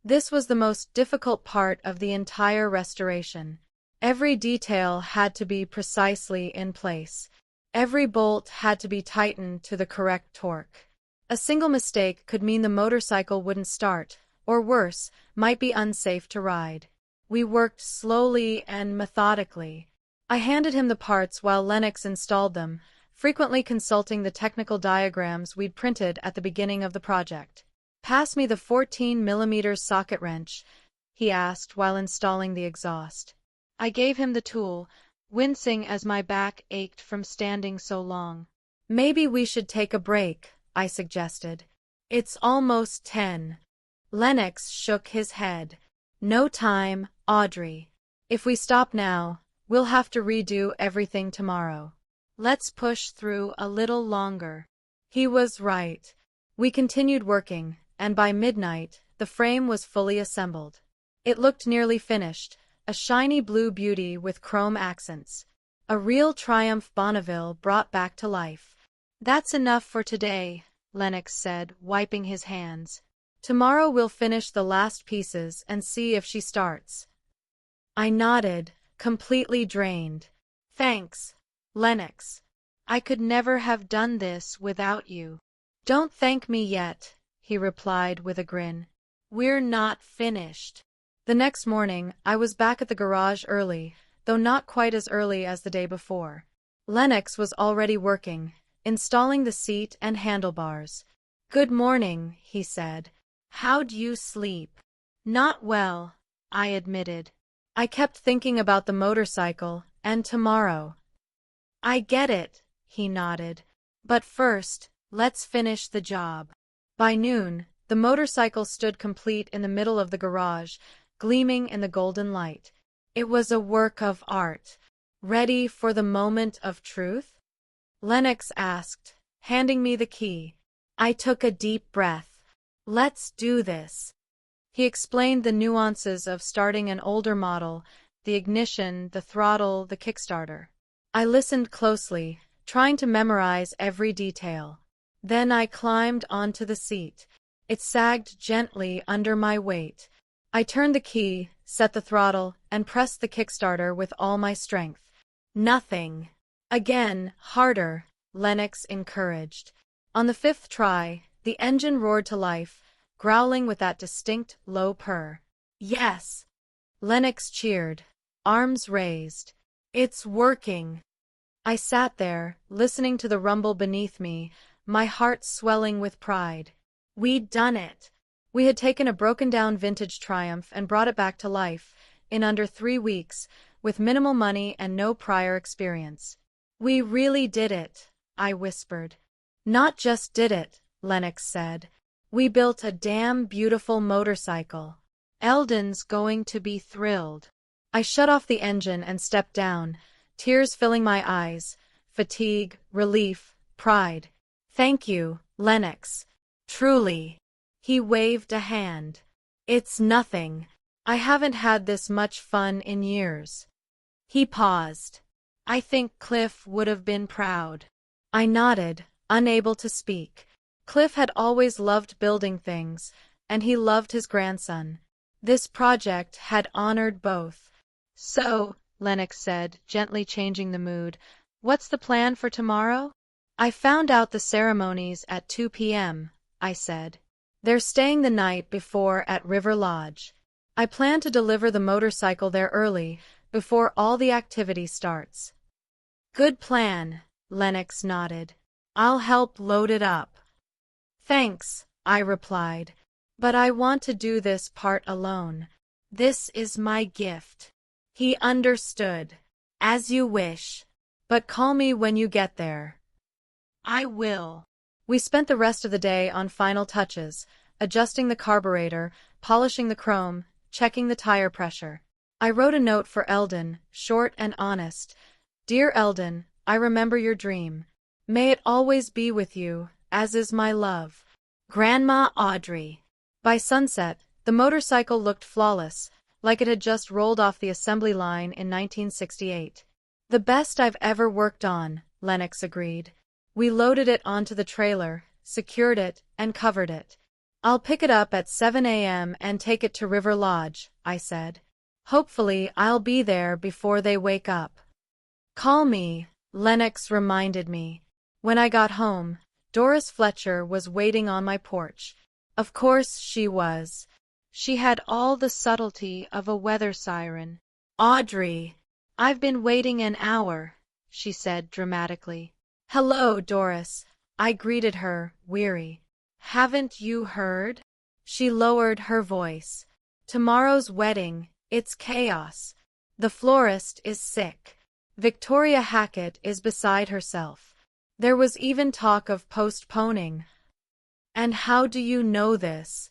This was the most difficult part of the entire restoration. Every detail had to be precisely in place. Every bolt had to be tightened to the correct torque. A single mistake could mean the motorcycle wouldn't start, or worse, might be unsafe to ride. We worked slowly and methodically. I handed him the parts while Lennox installed them, frequently consulting the technical diagrams we'd printed at the beginning of the project. Pass me the 14mm socket wrench, he asked while installing the exhaust. I gave him the tool, wincing as my back ached from standing so long. Maybe we should take a break, I suggested. It's almost 10. Lennox shook his head. No time, Audrey. If we stop now, we'll have to redo everything tomorrow. Let's push through a little longer. He was right. We continued working, and by midnight, the frame was fully assembled. It looked nearly finished, a shiny blue beauty with chrome accents. A real Triumph Bonneville brought back to life. That's enough for today, Lennox said, wiping his hands. Tomorrow we'll finish the last pieces and see if she starts. I nodded, completely drained. Thanks, Lennox. I could never have done this without you. Don't thank me yet, he replied with a grin. We're not finished. The next morning, I was back at the garage early, though not quite as early as the day before. Lennox was already working, installing the seat and handlebars. Good morning, he said. How'd you sleep? Not well, I admitted. I kept thinking about the motorcycle and tomorrow. I get it, he nodded. But first, let's finish the job. By noon, the motorcycle stood complete in the middle of the garage, gleaming in the golden light. It was a work of art. Ready for the moment of truth? Lennox asked, handing me the key. I took a deep breath. Let's do this. He explained the nuances of starting an older model, the ignition, the throttle, the kickstarter. I listened closely, trying to memorize every detail. Then I climbed onto the seat. It sagged gently under my weight. I turned the key, set the throttle, and pressed the kickstarter with all my strength. Nothing. Again, harder, Lennox encouraged. On the fifth try, the engine roared to life, growling with that distinct, low purr. Yes! Lennox cheered, arms raised. It's working! I sat there, listening to the rumble beneath me, my heart swelling with pride. We'd done it! We had taken a broken-down vintage Triumph and brought it back to life, in under 3 weeks, with minimal money and no prior experience. We really did it, I whispered. Not just did it, Lennox said. We built a damn beautiful motorcycle. Eldon's going to be thrilled. I shut off the engine and stepped down, tears filling my eyes, fatigue, relief, pride. Thank you, Lennox. Truly. He waved a hand. It's nothing. I haven't had this much fun in years. He paused. I think Cliff would have been proud. I nodded, unable to speak. Cliff had always loved building things, and he loved his grandson. This project had honored both. So, Lennox said, gently changing the mood, what's the plan for tomorrow? I found out the ceremony's at 2 p.m., I said. They're staying the night before at River Lodge. I plan to deliver the motorcycle there early, before all the activity starts. Good plan, Lennox nodded. I'll help load it up. Thanks, I replied. But I want to do this part alone. This is my gift. He understood. As you wish. But call me when you get there. I will. We spent the rest of the day on final touches, adjusting the carburetor, polishing the chrome, checking the tire pressure. I wrote a note for Eldon, short and honest. Dear Eldon, I remember your dream. May it always be with you, as is my love. Grandma Audrey. By sunset, the motorcycle looked flawless, like it had just rolled off the assembly line in 1968. The best I've ever worked on, Lennox agreed. We loaded it onto the trailer, secured it, and covered it. I'll pick it up at 7 a.m. and take it to River Lodge, I said. Hopefully I'll be there before they wake up. Call me, Lennox reminded me. When I got home, Doris Fletcher was waiting on my porch. Of course she was. She had all the subtlety of a weather siren. Audrey, I've been waiting an hour, she said dramatically. Hello, Doris, I greeted her, weary. Haven't you heard? She lowered her voice. Tomorrow's wedding, it's chaos. The florist is sick. Victoria Hackett is beside herself. There was even talk of postponing. And how do you know this?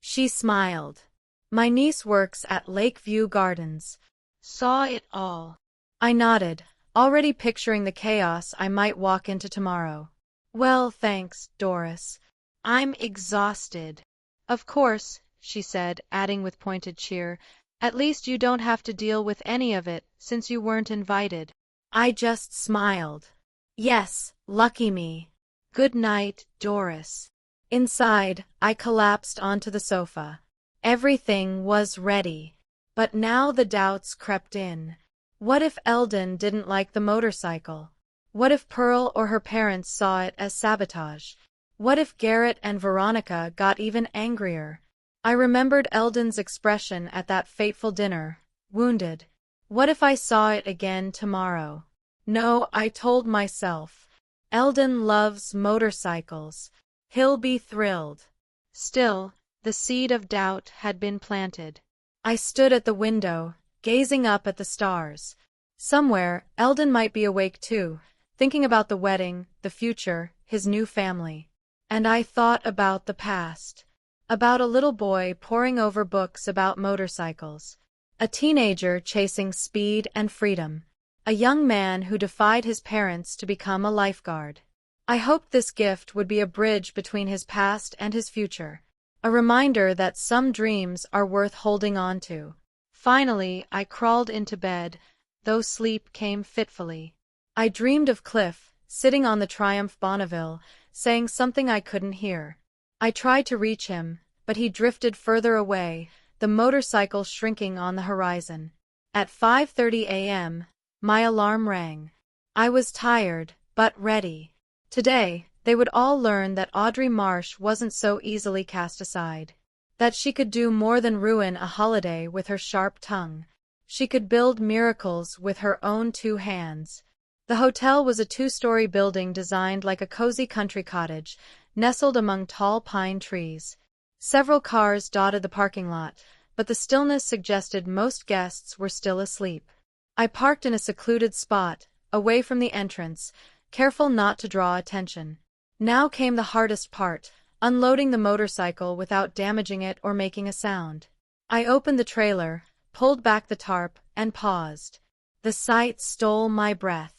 She smiled. My niece works at Lakeview Gardens. Saw it all. I nodded, already picturing the chaos I might walk into tomorrow. Well, thanks, Doris. I'm exhausted. Of course, she said, adding with pointed cheer, at least you don't have to deal with any of it, since you weren't invited. I just smiled. Yes, lucky me. Good night, Doris. Inside, I collapsed onto the sofa. Everything was ready. But now the doubts crept in. What if Eldon didn't like the motorcycle? What if Pearl or her parents saw it as sabotage? What if Garrett and Veronica got even angrier? I remembered Eldon's expression at that fateful dinner, wounded. What if I saw it again tomorrow? No, I told myself. Eldon loves motorcycles. He'll be thrilled. Still, the seed of doubt had been planted. I stood at the window, gazing up at the stars. Somewhere, Eldon might be awake too, thinking about the wedding, the future, his new family. And I thought about the past. About a little boy poring over books about motorcycles. A teenager chasing speed and freedom. A young man who defied his parents to become a lifeguard. I hoped this gift would be a bridge between his past and his future. A reminder that some dreams are worth holding on to. Finally, I crawled into bed, though sleep came fitfully. I dreamed of Cliff, sitting on the Triumph Bonneville, saying something I couldn't hear. I tried to reach him, but he drifted further away, the motorcycle shrinking on the horizon. At 5:30 a.m., my alarm rang. I was tired, but ready. Today, they would all learn that Audrey Marsh wasn't so easily cast aside. That she could do more than ruin a holiday with her sharp tongue. She could build miracles with her own two hands. The hotel was a two-story building designed like a cozy country cottage, nestled among tall pine trees. Several cars dotted the parking lot, but the stillness suggested most guests were still asleep. I parked in a secluded spot, away from the entrance, careful not to draw attention. Now came the hardest part, unloading the motorcycle without damaging it or making a sound. I opened the trailer, pulled back the tarp, and paused. The sight stole my breath.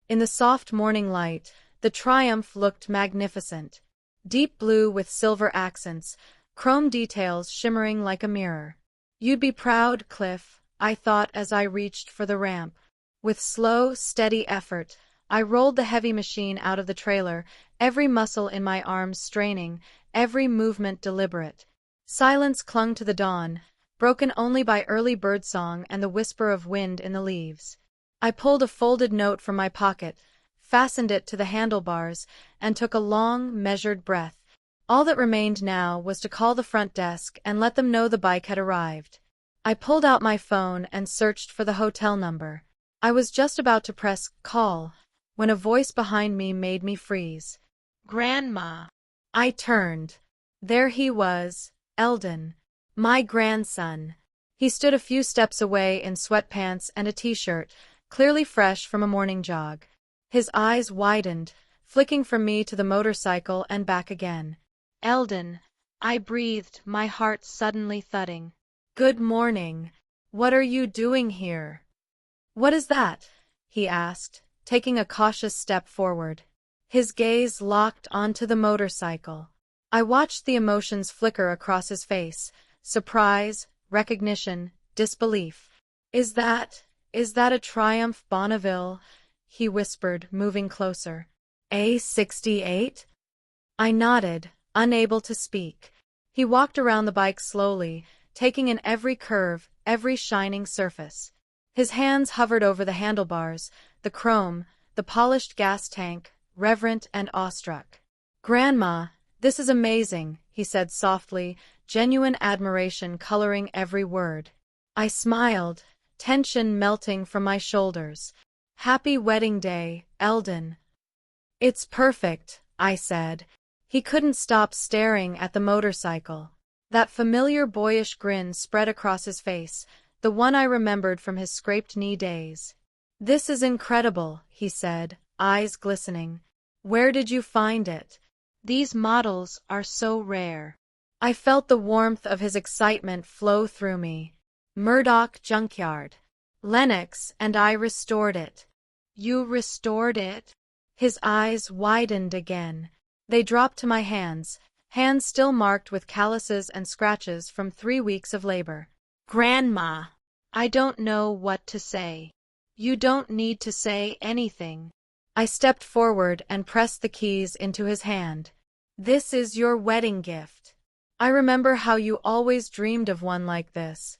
In the soft morning light, the Triumph looked magnificent. Deep blue with silver accents, chrome details shimmering like a mirror. You'd be proud, Cliff, I thought as I reached for the ramp. With slow, steady effort, I rolled the heavy machine out of the trailer, every muscle in my arms straining, every movement deliberate. Silence clung to the dawn, broken only by early birdsong and the whisper of wind in the leaves. I pulled a folded note from my pocket, fastened it to the handlebars, and took a long, measured breath. All that remained now was to call the front desk and let them know the bike had arrived. I pulled out my phone and searched for the hotel number. I was just about to press call when a voice behind me made me freeze. Grandma. I turned. There he was, Eldon, my grandson. He stood a few steps away in sweatpants and a t-shirt, clearly fresh from a morning jog. His eyes widened, flicking from me to the motorcycle and back again. Eldon, I breathed, my heart suddenly thudding. Good morning. What are you doing here? What is that? He asked, taking a cautious step forward. His gaze locked onto the motorcycle. I watched the emotions flicker across his face, surprise, recognition, disbelief. Is that a Triumph Bonneville? He whispered, moving closer. A68? I nodded, unable to speak. He walked around the bike slowly, taking in every curve, every shining surface. His hands hovered over the handlebars, the chrome, the polished gas tank, reverent and awestruck. Grandma, this is amazing, he said softly, genuine admiration coloring every word. I smiled, tension melting from my shoulders. Happy wedding day, Eldon. It's perfect, I said. He couldn't stop staring at the motorcycle. That familiar boyish grin spread across his face, the one I remembered from his scraped-knee days. This is incredible, he said, eyes glistening. Where did you find it? These models are so rare. I felt the warmth of his excitement flow through me. Murdoch Junkyard. Lennox and I restored it. You restored it? His eyes widened again. They dropped to my hands still marked with calluses and scratches from 3 weeks of labor. Grandma, I don't know what to say. You don't need to say anything. I stepped forward and pressed the keys into his hand. This is your wedding gift. I remember how you always dreamed of one like this.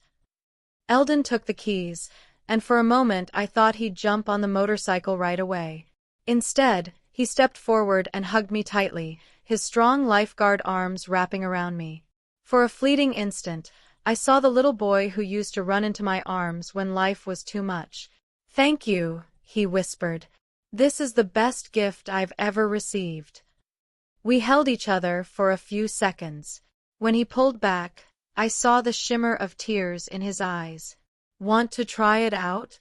Eldon took the keys, and for a moment I thought he'd jump on the motorcycle right away. Instead, he stepped forward and hugged me tightly, his strong lifeguard arms wrapping around me. For a fleeting instant, I saw the little boy who used to run into my arms when life was too much. Thank you, he whispered. This is the best gift I've ever received. We held each other for a few seconds. When he pulled back, I saw the shimmer of tears in his eyes. Want to try it out?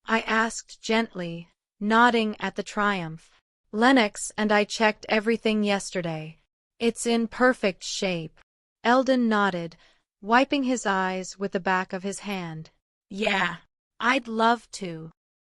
I asked gently, nodding at the Triumph. Lennox and I checked everything yesterday. It's in perfect shape. Eldon nodded, wiping his eyes with the back of his hand. Yeah, I'd love to.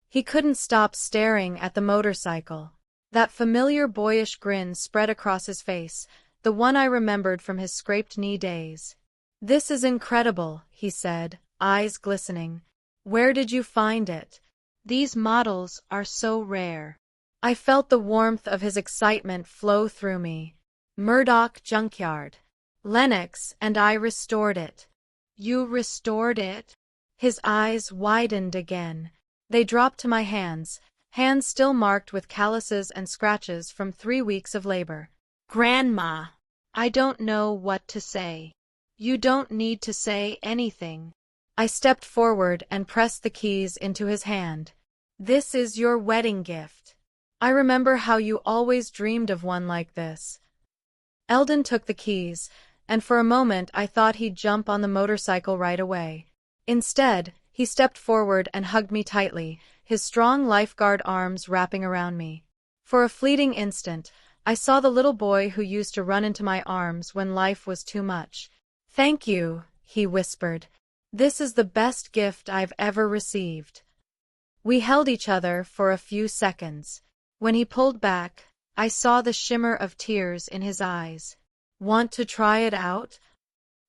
He couldn't stop staring at the motorcycle. That familiar boyish grin spread across his face, the one I remembered from his scraped-knee days. This is incredible, he said, eyes glistening. Where did you find it? These models are so rare. I felt the warmth of his excitement flow through me. Murdoch Junkyard. Lennox and I restored it. You restored it? His eyes widened again. They dropped to my hands still marked with calluses and scratches from 3 weeks of labor. Grandma, I don't know what to say. You don't need to say anything. I stepped forward and pressed the keys into his hand. This is your wedding gift. I remember how you always dreamed of one like this. Eldon took the keys, and for a moment I thought he'd jump on the motorcycle right away. Instead, he stepped forward and hugged me tightly, his strong lifeguard arms wrapping around me. For a fleeting instant, I saw the little boy who used to run into my arms when life was too much. "Thank you," he whispered. "This is the best gift I've ever received." We held each other for a few seconds. When he pulled back, I saw the shimmer of tears in his eyes. "Want to try it out?"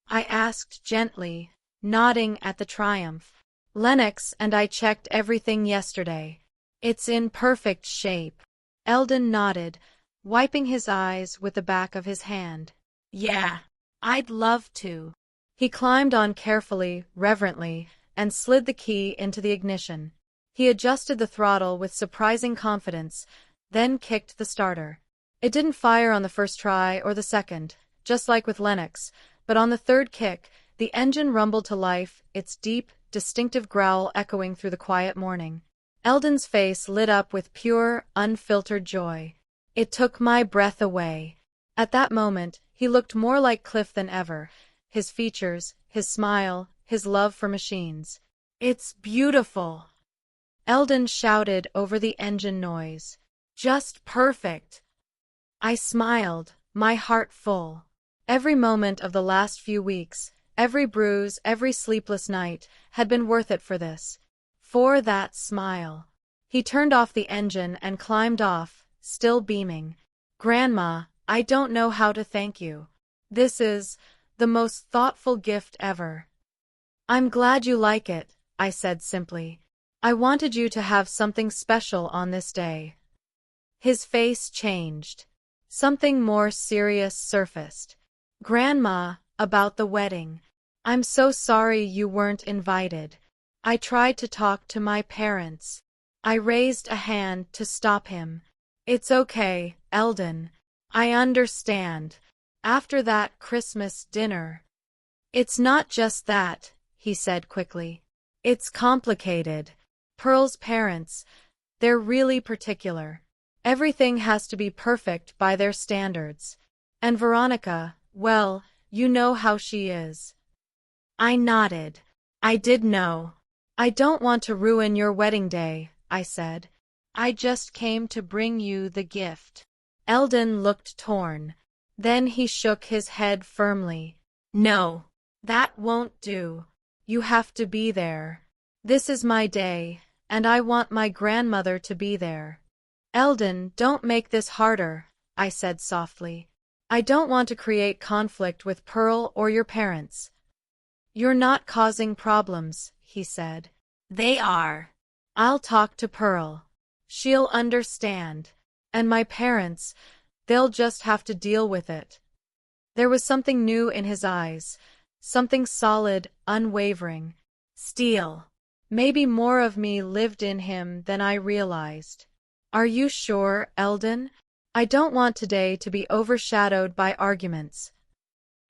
I asked gently, nodding at the Triumph. "Lennox and I checked everything yesterday. It's in perfect shape." Eldon nodded, wiping his eyes with the back of his hand. "Yeah, I'd love to." He climbed on carefully, reverently, and slid the key into the ignition. He adjusted the throttle with surprising confidence, then kicked the starter. It didn't fire on the first try or the second, just like with Lennox, but on the third kick, the engine rumbled to life, its deep, distinctive growl echoing through the quiet morning. Eldon's face lit up with pure, unfiltered joy. It took my breath away. At that moment, he looked more like Cliff than ever. His features, his smile, his love for machines. "It's beautiful!" Eldon shouted over the engine noise. "Just perfect!" I smiled, my heart full. Every moment of the last few weeks, every bruise, every sleepless night, had been worth it for this. For that smile. He turned off the engine and climbed off, still beaming. "Grandma, I don't know how to thank you. This is the most thoughtful gift ever." "I'm glad you like it," I said simply. "I wanted you to have something special on this day." His face changed. Something more serious surfaced. "Grandma, about the wedding. I'm so sorry you weren't invited. I tried to talk to my parents." I raised a hand to stop him. "It's okay, Eldon. I understand. After that Christmas dinner." "It's not just that," he said quickly. "It's complicated. Pearl's parents, they're really particular. Everything has to be perfect by their standards. And Veronica, well, you know how she is." I nodded. I did know. "I don't want to ruin your wedding day," I said. "I just came to bring you the gift." Eldon looked torn. Then he shook his head firmly. "No, that won't do. You have to be there. This is my day, and I want my grandmother to be there." "Eldon, don't make this harder," I said softly. "I don't want to create conflict with Pearl or your parents." "You're not causing problems," he said. "They are. I'll talk to Pearl. She'll understand. And my parents, they'll just have to deal with it." There was something new in his eyes, something solid, unwavering. Steel. Maybe more of me lived in him than I realized. "Are you sure, Eldon? I don't want today to be overshadowed by arguments."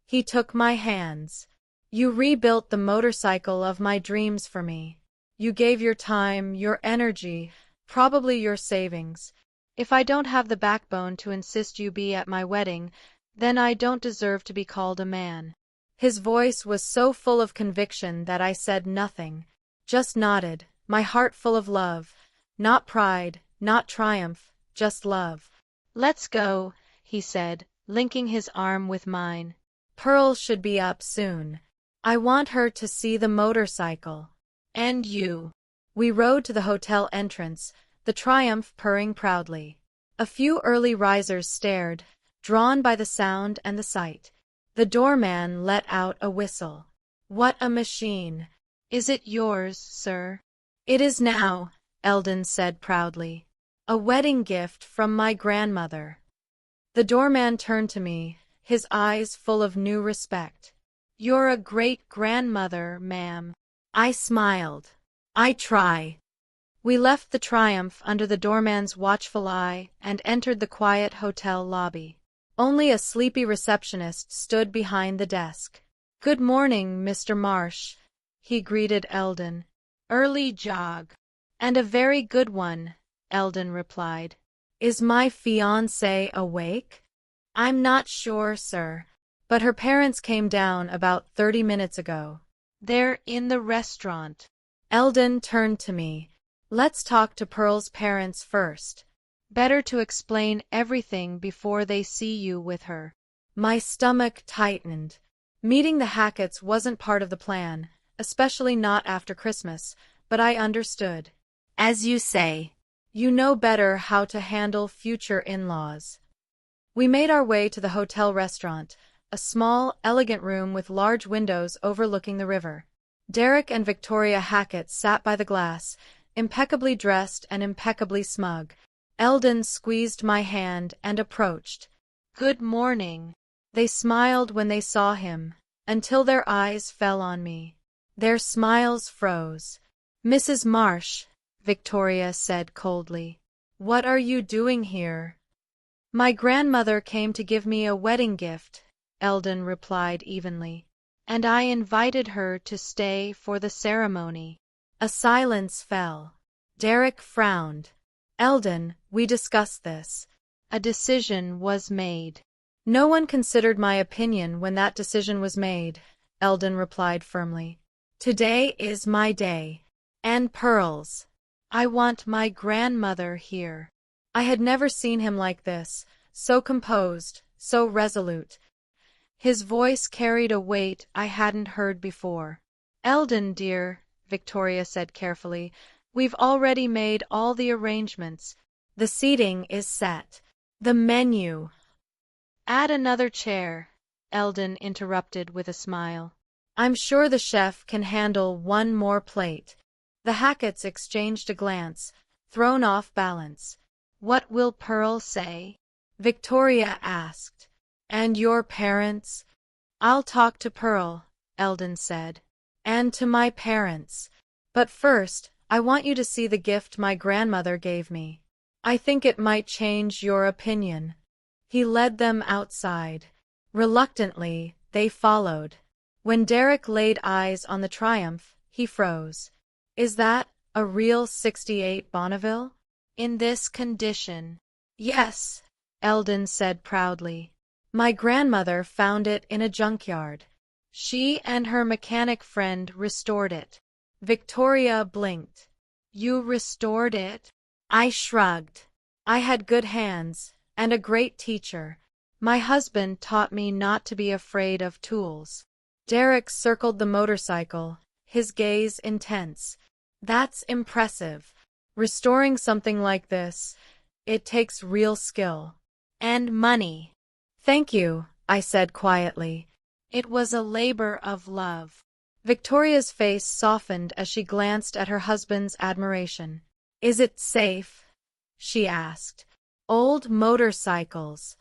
He took my hands. "You rebuilt the motorcycle of my dreams for me. You gave your time, your energy, probably your savings. If I don't have the backbone to insist you be at my wedding, then I don't deserve to be called a man." His voice was so full of conviction that I said nothing, just nodded, my heart full of love, not pride, not triumph, just love. "Let's go," he said, linking his arm with mine. "Pearl should be up soon. I want her to see the motorcycle. And you." We rode to the hotel entrance, the Triumph purring proudly. A few early risers stared, drawn by the sound and the sight. The doorman let out a whistle. "What a machine! Is it yours, sir?" "It is now," Eldon said proudly. "A wedding gift from my grandmother." The doorman turned to me, his eyes full of new respect. "You're a great-grandmother, ma'am." I smiled. "I try." We left the Triumph under the doorman's watchful eye and entered the quiet hotel lobby. Only a sleepy receptionist stood behind the desk. "Good morning, Mr. Marsh," he greeted Eldon. "Early jog." "And a very good one," Eldon replied. "Is my fiancée awake?" "I'm not sure, sir. But her parents came down about 30 minutes ago. They're in the restaurant." Eldon turned to me. "Let's talk to Pearl's parents first." Better to explain everything before they see you with her. My stomach tightened. Meeting the Hacketts wasn't part of the plan, especially not after Christmas, but I understood. As you say, you know better how to handle future in-laws. We made our way to the hotel restaurant, a small, elegant room with large windows overlooking the river. Derek and Victoria Hackett sat by the glass, impeccably dressed and impeccably smug. Eldon squeezed my hand and approached. Good morning. They smiled when they saw him, until their eyes fell on me. Their smiles froze. Mrs. Marsh, Victoria said coldly. What are you doing here? My grandmother came to give me a wedding gift, Eldon replied evenly, and I invited her to stay for the ceremony. A silence fell. Derek frowned. Eldon, we discussed this. A decision was made. No one considered my opinion when that decision was made, Eldon replied firmly. Today is my day. And Pearl's. I want my grandmother here. I had never seen him like this, so composed, so resolute. His voice carried a weight I hadn't heard before. Eldon, dear, Victoria said carefully, we've already made all the arrangements. The seating is set. The menu. Add another chair, Eldon interrupted with a smile. I'm sure the chef can handle one more plate. The Hacketts exchanged a glance, thrown off balance. What will Pearl say? Victoria asked. And your parents? I'll talk to Pearl, Eldon said. And to my parents. But first, I want you to see the gift my grandmother gave me. I think it might change your opinion. He led them outside. Reluctantly, they followed. When Derek laid eyes on the Triumph, he froze. Is that a real '68 Bonneville? In this condition? Yes, Eldon said proudly. My grandmother found it in a junkyard. She and her mechanic friend restored it. Victoria blinked. You restored it? I shrugged. I had good hands, and a great teacher. My husband taught me not to be afraid of tools. Derek circled the motorcycle, his gaze intense. That's impressive. Restoring something like this, it takes real skill. And money. Thank you, I said quietly. It was a labor of love. Victoria's face softened as she glanced at her husband's admiration. Is it safe? She asked. Old motorcycles.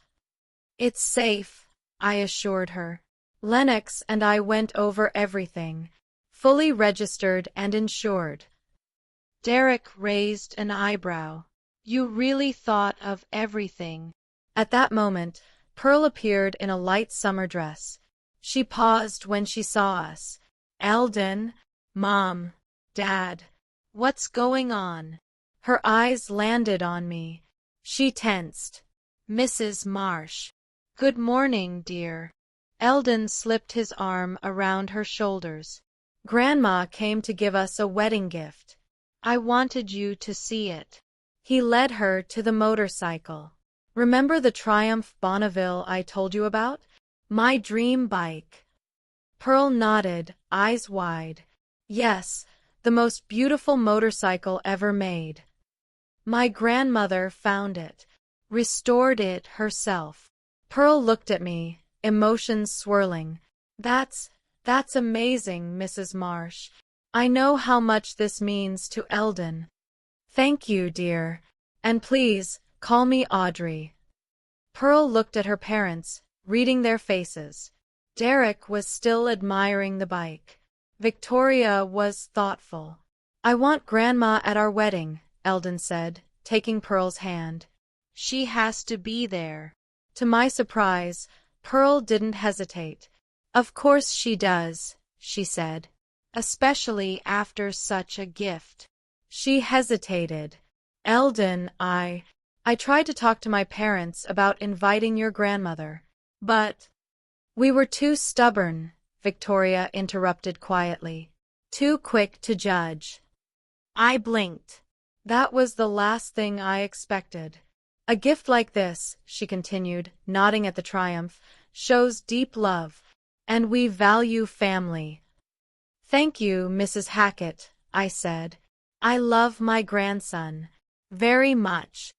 It's safe, I assured her. Lennox and I went over everything. Fully registered and insured. Derek raised an eyebrow. You really thought of everything. At that moment, Pearl appeared in a light summer dress. She paused when she saw us. Eldon, Mom, Dad, what's going on? Her eyes landed on me. She tensed. Mrs. Marsh. Good morning, dear. Eldon slipped his arm around her shoulders. Grandma came to give us a wedding gift. I wanted you to see it. He led her to the motorcycle. Remember the Triumph Bonneville I told you about? My dream bike. Pearl nodded, eyes wide. Yes, the most beautiful motorcycle ever made. My grandmother found it, restored it herself. Pearl looked at me, emotions swirling. That's amazing, Mrs. Marsh. I know how much this means to Eldon. Thank you, dear. And please, call me Audrey. Pearl looked at her parents, reading their faces. Derek was still admiring the bike. Victoria was thoughtful. I want Grandma at our wedding, Eldon said, taking Pearl's hand. She has to be there. To my surprise, Pearl didn't hesitate. Of course she does, she said. Especially after such a gift. She hesitated. Eldon, I tried to talk to my parents about inviting your grandmother, but we were too stubborn, Victoria interrupted quietly. Too quick to judge. I blinked. That was the last thing I expected. A gift like this, she continued, nodding at the triumph, shows deep love. And we value family. Thank you, Mrs. Hackett, I said. I love my grandson. Very much.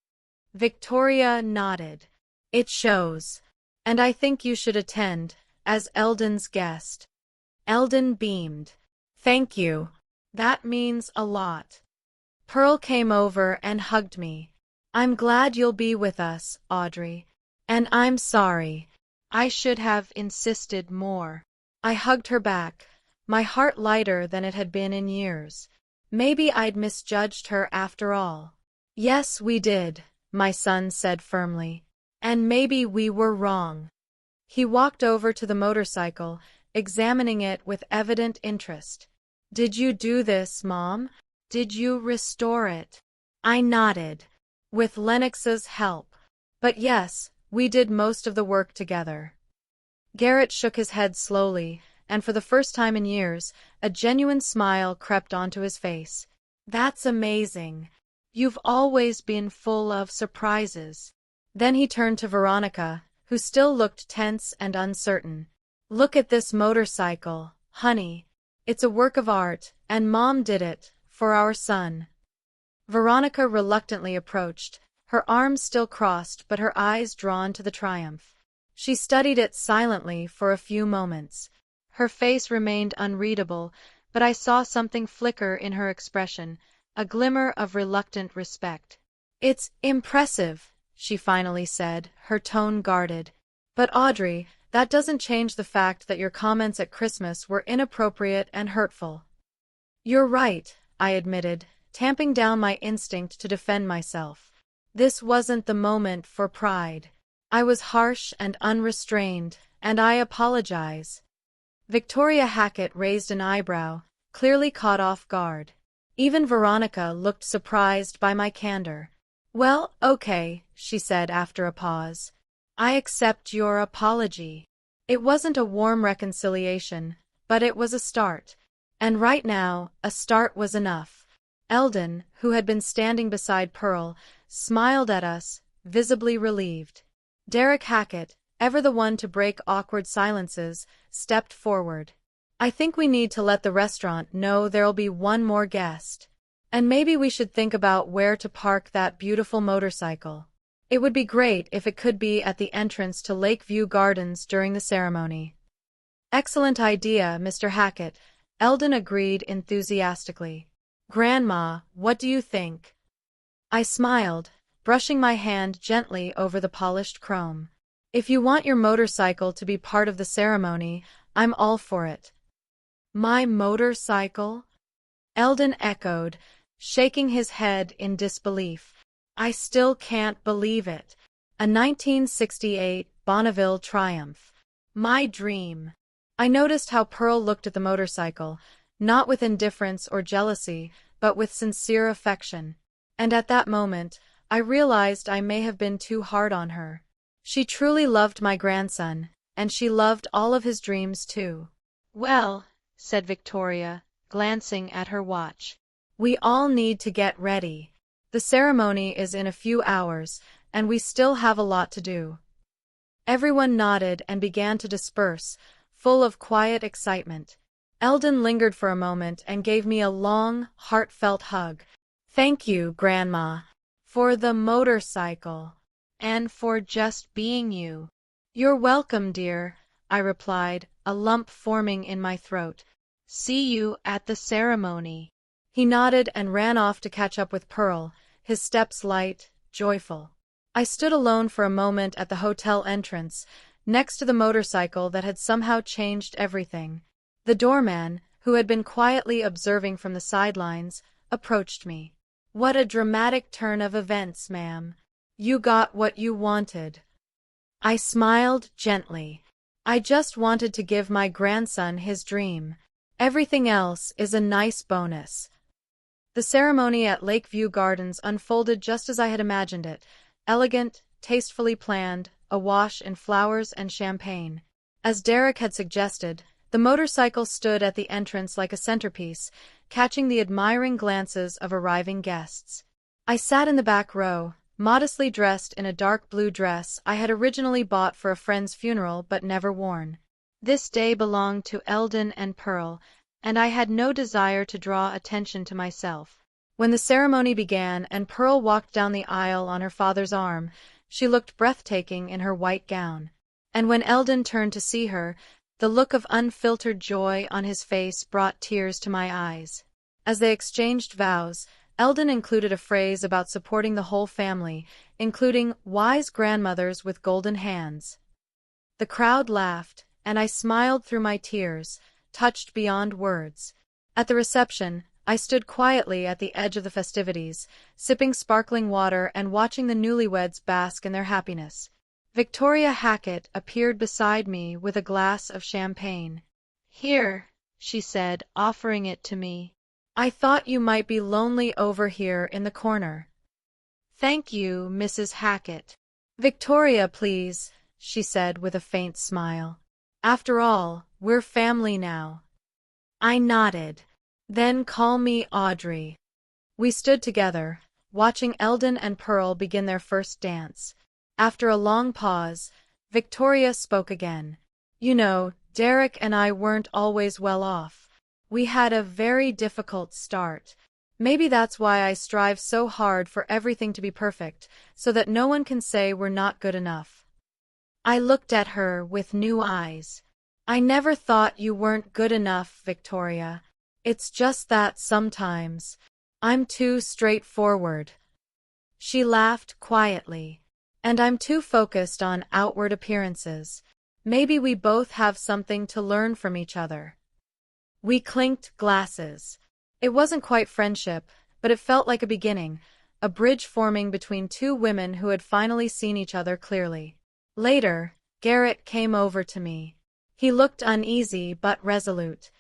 Victoria nodded. It shows. And I think you should attend, as Eldon's guest. Eldon beamed. Thank you. That means a lot. Pearl came over and hugged me. I'm glad you'll be with us, Audrey. And I'm sorry. I should have insisted more. I hugged her back, my heart lighter than it had been in years. Maybe I'd misjudged her after all. Yes, we did, my son said firmly. And maybe we were wrong. He walked over to the motorcycle, examining it with evident interest. Did you do this, Mom? Did you restore it? I nodded. With Lennox's help. But yes, we did most of the work together. Garrett shook his head slowly, and for the first time in years, a genuine smile crept onto his face. That's amazing. You've always been full of surprises. Then he turned to Veronica, who still looked tense and uncertain. Look at this motorcycle, honey. It's a work of art, and Mom did it, for our son. Veronica reluctantly approached, her arms still crossed but her eyes drawn to the triumph. She studied it silently for a few moments. Her face remained unreadable, but I saw something flicker in her expression, a glimmer of reluctant respect. It's impressive, she finally said, her tone guarded. But Audrey, that doesn't change the fact that your comments at Christmas were inappropriate and hurtful. You're right, I admitted, tamping down my instinct to defend myself. This wasn't the moment for pride. I was harsh and unrestrained, and I apologize. Victoria Hackett raised an eyebrow, clearly caught off guard. Even Veronica looked surprised by my candor. Well, okay, she said after a pause. I accept your apology. It wasn't a warm reconciliation, but it was a start. And right now, a start was enough. Eldon, who had been standing beside Pearl, smiled at us, visibly relieved. Derek Hackett, ever the one to break awkward silences, stepped forward. I think we need to let the restaurant know there'll be one more guest. And maybe we should think about where to park that beautiful motorcycle. It would be great if it could be at the entrance to Lakeview Gardens during the ceremony. Excellent idea, Mr. Hackett, Eldon agreed enthusiastically. Grandma, what do you think? I smiled, brushing my hand gently over the polished chrome. If you want your motorcycle to be part of the ceremony, I'm all for it. My motorcycle? Eldon echoed, shaking his head in disbelief. I still can't believe it. A 1968 Bonneville Triumph. My dream. I noticed how Pearl looked at the motorcycle, not with indifference or jealousy, but with sincere affection. And at that moment, I realized I may have been too hard on her. She truly loved my grandson, and she loved all of his dreams too. Well, said Victoria, glancing at her watch. We all need to get ready. The ceremony is in a few hours, and we still have a lot to do. Everyone nodded and began to disperse, full of quiet excitement. Eldon lingered for a moment and gave me a long, heartfelt hug. Thank you, Grandma, for the motorcycle, and for just being you. You're welcome, dear, I replied, a lump forming in my throat. See you at the ceremony. He nodded and ran off to catch up with Pearl, his steps light, joyful. I stood alone for a moment at the hotel entrance, next to the motorcycle that had somehow changed everything. The doorman, who had been quietly observing from the sidelines, approached me. What a dramatic turn of events, ma'am. You got what you wanted. I smiled gently. I just wanted to give my grandson his dream. Everything else is a nice bonus. The ceremony at Lakeview Gardens unfolded just as I had imagined it, elegant, tastefully planned, awash in flowers and champagne. As Derek had suggested, the motorcycle stood at the entrance like a centerpiece, catching the admiring glances of arriving guests. I sat in the back row, modestly dressed in a dark blue dress I had originally bought for a friend's funeral but never worn. This day belonged to Eldon and Pearl, and I had no desire to draw attention to myself. When the ceremony began and Pearl walked down the aisle on her father's arm, she looked breathtaking in her white gown. And when Eldon turned to see her, the look of unfiltered joy on his face brought tears to my eyes. As they exchanged vows, Eldon included a phrase about supporting the whole family, including wise grandmothers with golden hands. The crowd laughed, and I smiled through my tears, touched beyond words. At the reception, I stood quietly at the edge of the festivities, sipping sparkling water and watching the newlyweds bask in their happiness. Victoria Hackett appeared beside me with a glass of champagne. "Here," she said, offering it to me. "I thought you might be lonely over here in the corner." "Thank you, Mrs. Hackett." "Victoria, please," she said with a faint smile. "After all, we're family now." I nodded. "Then call me Audrey." We stood together, watching Eldon and Pearl begin their first dance. After a long pause, Victoria spoke again. "You know, Derek and I weren't always well off. We had a very difficult start. Maybe that's why I strive so hard for everything to be perfect, so that no one can say we're not good enough." I looked at her with new eyes. "I never thought you weren't good enough, Victoria. It's just that sometimes I'm too straightforward." She laughed quietly. "And I'm too focused on outward appearances. Maybe we both have something to learn from each other." We clinked glasses. It wasn't quite friendship, but it felt like a beginning, a bridge forming between two women who had finally seen each other clearly. Later, Garrett came over to me. He looked uneasy but resolute.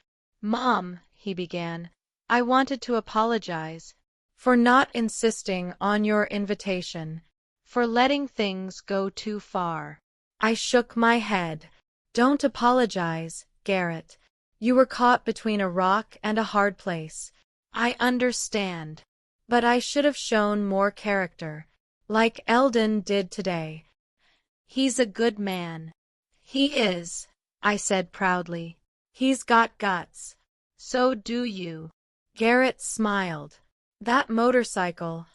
"Mom," he began, "I wanted to apologize for not insisting on your invitation, for letting things go too far." I shook my head. "Don't apologize, Garrett. You were caught between a rock and a hard place. I understand. But I should have shown more character, like Eldon did today. He's a good man." "He is," I said proudly. "He's got guts." "So do you." Garrett smiled. "That motorcycle,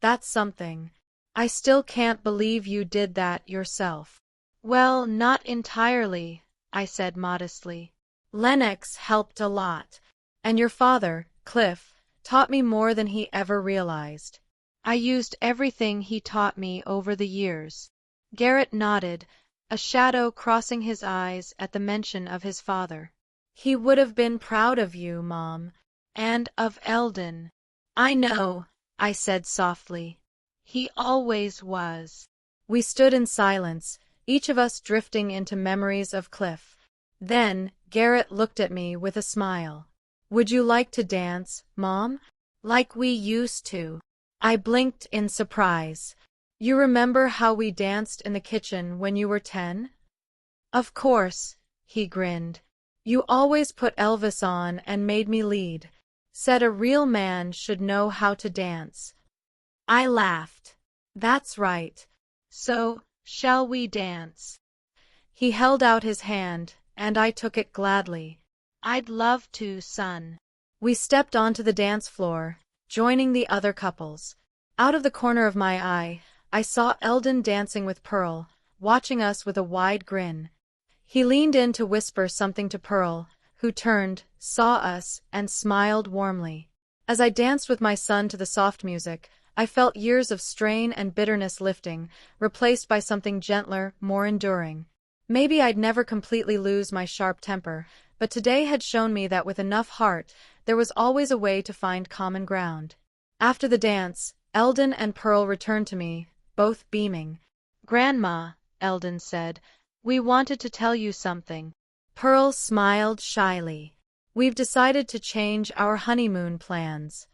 that's something. I still can't believe you did that yourself." "Well, not entirely," I said modestly. "Lennox helped a lot. And your father, Cliff, taught me more than he ever realized." I used everything he taught me over the years. Garrett nodded, a shadow crossing his eyes at the mention of his father. "He would have been proud of you, Mom. And of Eldon." "I know," I said softly. "He always was." We stood in silence, each of us drifting into memories of Cliff. Then, Garrett looked at me with a smile. "Would you like to dance, Mom? Like we used to?" I blinked in surprise. "You remember how we danced in the kitchen when you were 10? "Of course," he grinned. "You always put Elvis on and made me lead. Said a real man should know how to dance." I laughed. "That's right. So, shall we dance?" He held out his hand, and I took it gladly. "I'd love to, son." We stepped onto the dance floor, joining the other couples. Out of the corner of my eye, I saw Eldon dancing with Pearl, watching us with a wide grin. He leaned in to whisper something to Pearl, who turned, saw us, and smiled warmly. As I danced with my son to the soft music, I felt years of strain and bitterness lifting, replaced by something gentler, more enduring. Maybe I'd never completely lose my sharp temper, but today had shown me that with enough heart, there was always a way to find common ground. After the dance, Eldon and Pearl returned to me, both beaming. "Grandma," Eldon said, "we wanted to tell you something." Pearl smiled shyly. "We've decided to change our honeymoon plans."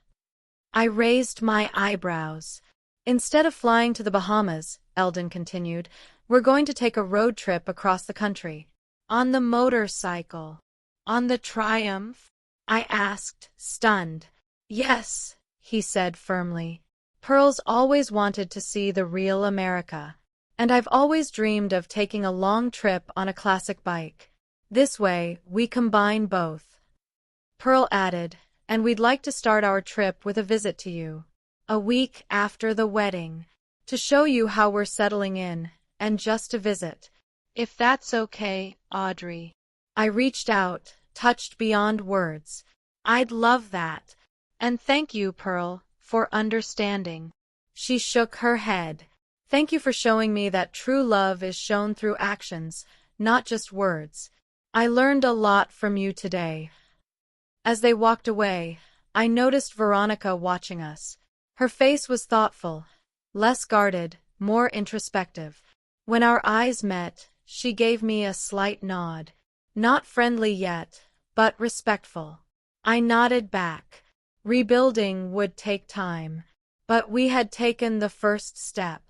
I raised my eyebrows. "Instead of flying to the Bahamas," Eldon continued, "we're going to take a road trip across the country." "On the motorcycle?" "On the Triumph?" I asked, stunned. "Yes," he said firmly. Pearl's always wanted to see the real America. And I've always dreamed of taking a long trip on a classic bike. This way, we combine both. Pearl added, and we'd like to start our trip with a visit to you. A week after the wedding. To show you how we're settling in, and just to visit. If that's okay, Audrey. I reached out, touched beyond words. I'd love that. And thank you, Pearl, for understanding. She shook her head. Thank you for showing me that true love is shown through actions, not just words. I learned a lot from you today. As they walked away, I noticed Veronica watching us. Her face was thoughtful, less guarded, more introspective. When our eyes met, she gave me a slight nod. Not friendly yet, but respectful. I nodded back. Rebuilding would take time, but we had taken the first step.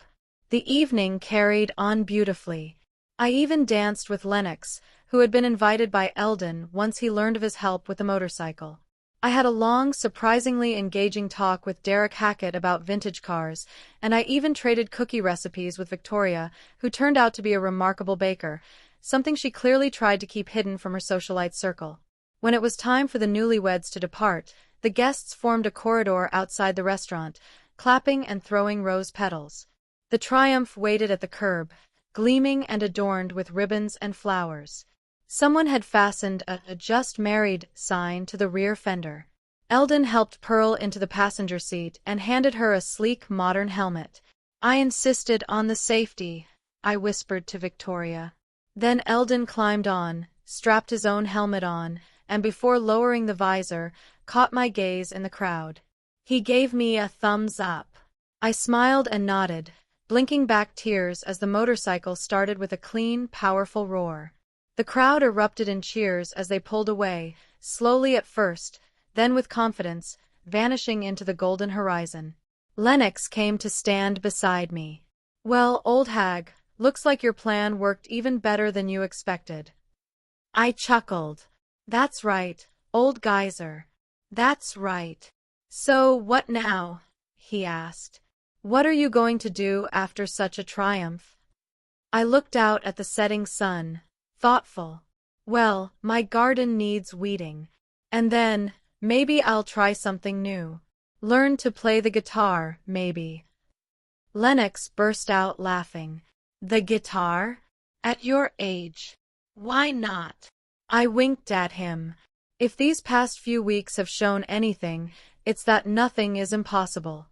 The evening carried on beautifully. I even danced with Lennox, who had been invited by Eldon once he learned of his help with the motorcycle. I had a long, surprisingly engaging talk with Derek Hackett about vintage cars, and I even traded cookie recipes with Victoria, who turned out to be a remarkable baker, something she clearly tried to keep hidden from her socialite circle. When it was time for the newlyweds to depart, the guests formed a corridor outside the restaurant, clapping and throwing rose petals. The Triumph waited at the curb, gleaming and adorned with ribbons and flowers. Someone had fastened a "Just Married" sign to the rear fender. Eldon helped Pearl into the passenger seat and handed her a sleek, modern helmet. I insisted on the safety, I whispered to Victoria. Then Eldon climbed on, strapped his own helmet on, and before lowering the visor, caught my gaze in the crowd. He gave me a thumbs up. I smiled and nodded, blinking back tears as the motorcycle started with a clean, powerful roar. The crowd erupted in cheers as they pulled away, slowly at first, then with confidence, vanishing into the golden horizon. Lennox came to stand beside me. Well, old hag, looks like your plan worked even better than you expected. I chuckled. That's right, old geyser. That's right. So, what now? He asked. What are you going to do after such a triumph? I looked out at the setting sun, thoughtful. Well, my garden needs weeding. And then, maybe I'll try something new. Learn to play the guitar, maybe. Lennox burst out laughing. The guitar? At your age? Why not? I winked at him. If these past few weeks have shown anything, it's that nothing is impossible.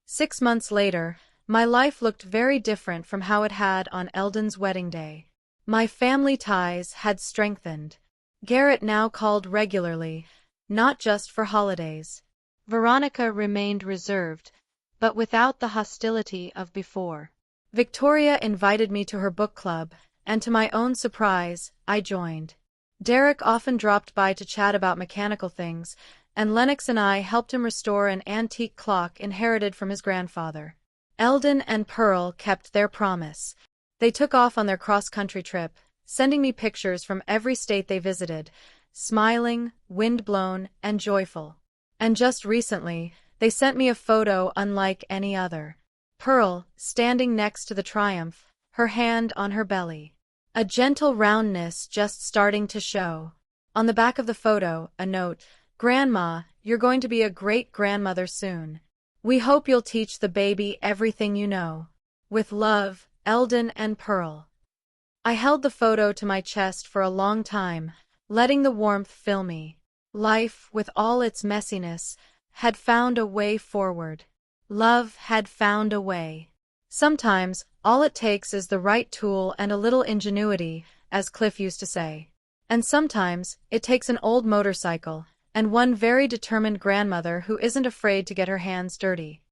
6 months later, my life looked very different from how it had on Eldon's wedding day. My family ties had strengthened. Garrett now called regularly, not just for holidays. Veronica remained reserved, but without the hostility of before. Victoria invited me to her book club, and to my own surprise, I joined. Derek often dropped by to chat about mechanical things, and Lennox and I helped him restore an antique clock inherited from his grandfather. Eldon and Pearl kept their promise. They took off on their cross-country trip, sending me pictures from every state they visited, smiling, wind-blown, and joyful. And just recently, they sent me a photo unlike any other. Pearl, standing next to the Triumph, her hand on her belly. A gentle roundness just starting to show. On the back of the photo, a note, Grandma, you're going to be a great grandmother soon. We hope you'll teach the baby everything you know. With love, Eldon and Pearl. I held the photo to my chest for a long time, letting the warmth fill me. Life, with all its messiness, had found a way forward. Love had found a way. Sometimes, all it takes is the right tool and a little ingenuity, as Cliff used to say. And sometimes, it takes an old motorcycle, and one very determined grandmother who isn't afraid to get her hands dirty.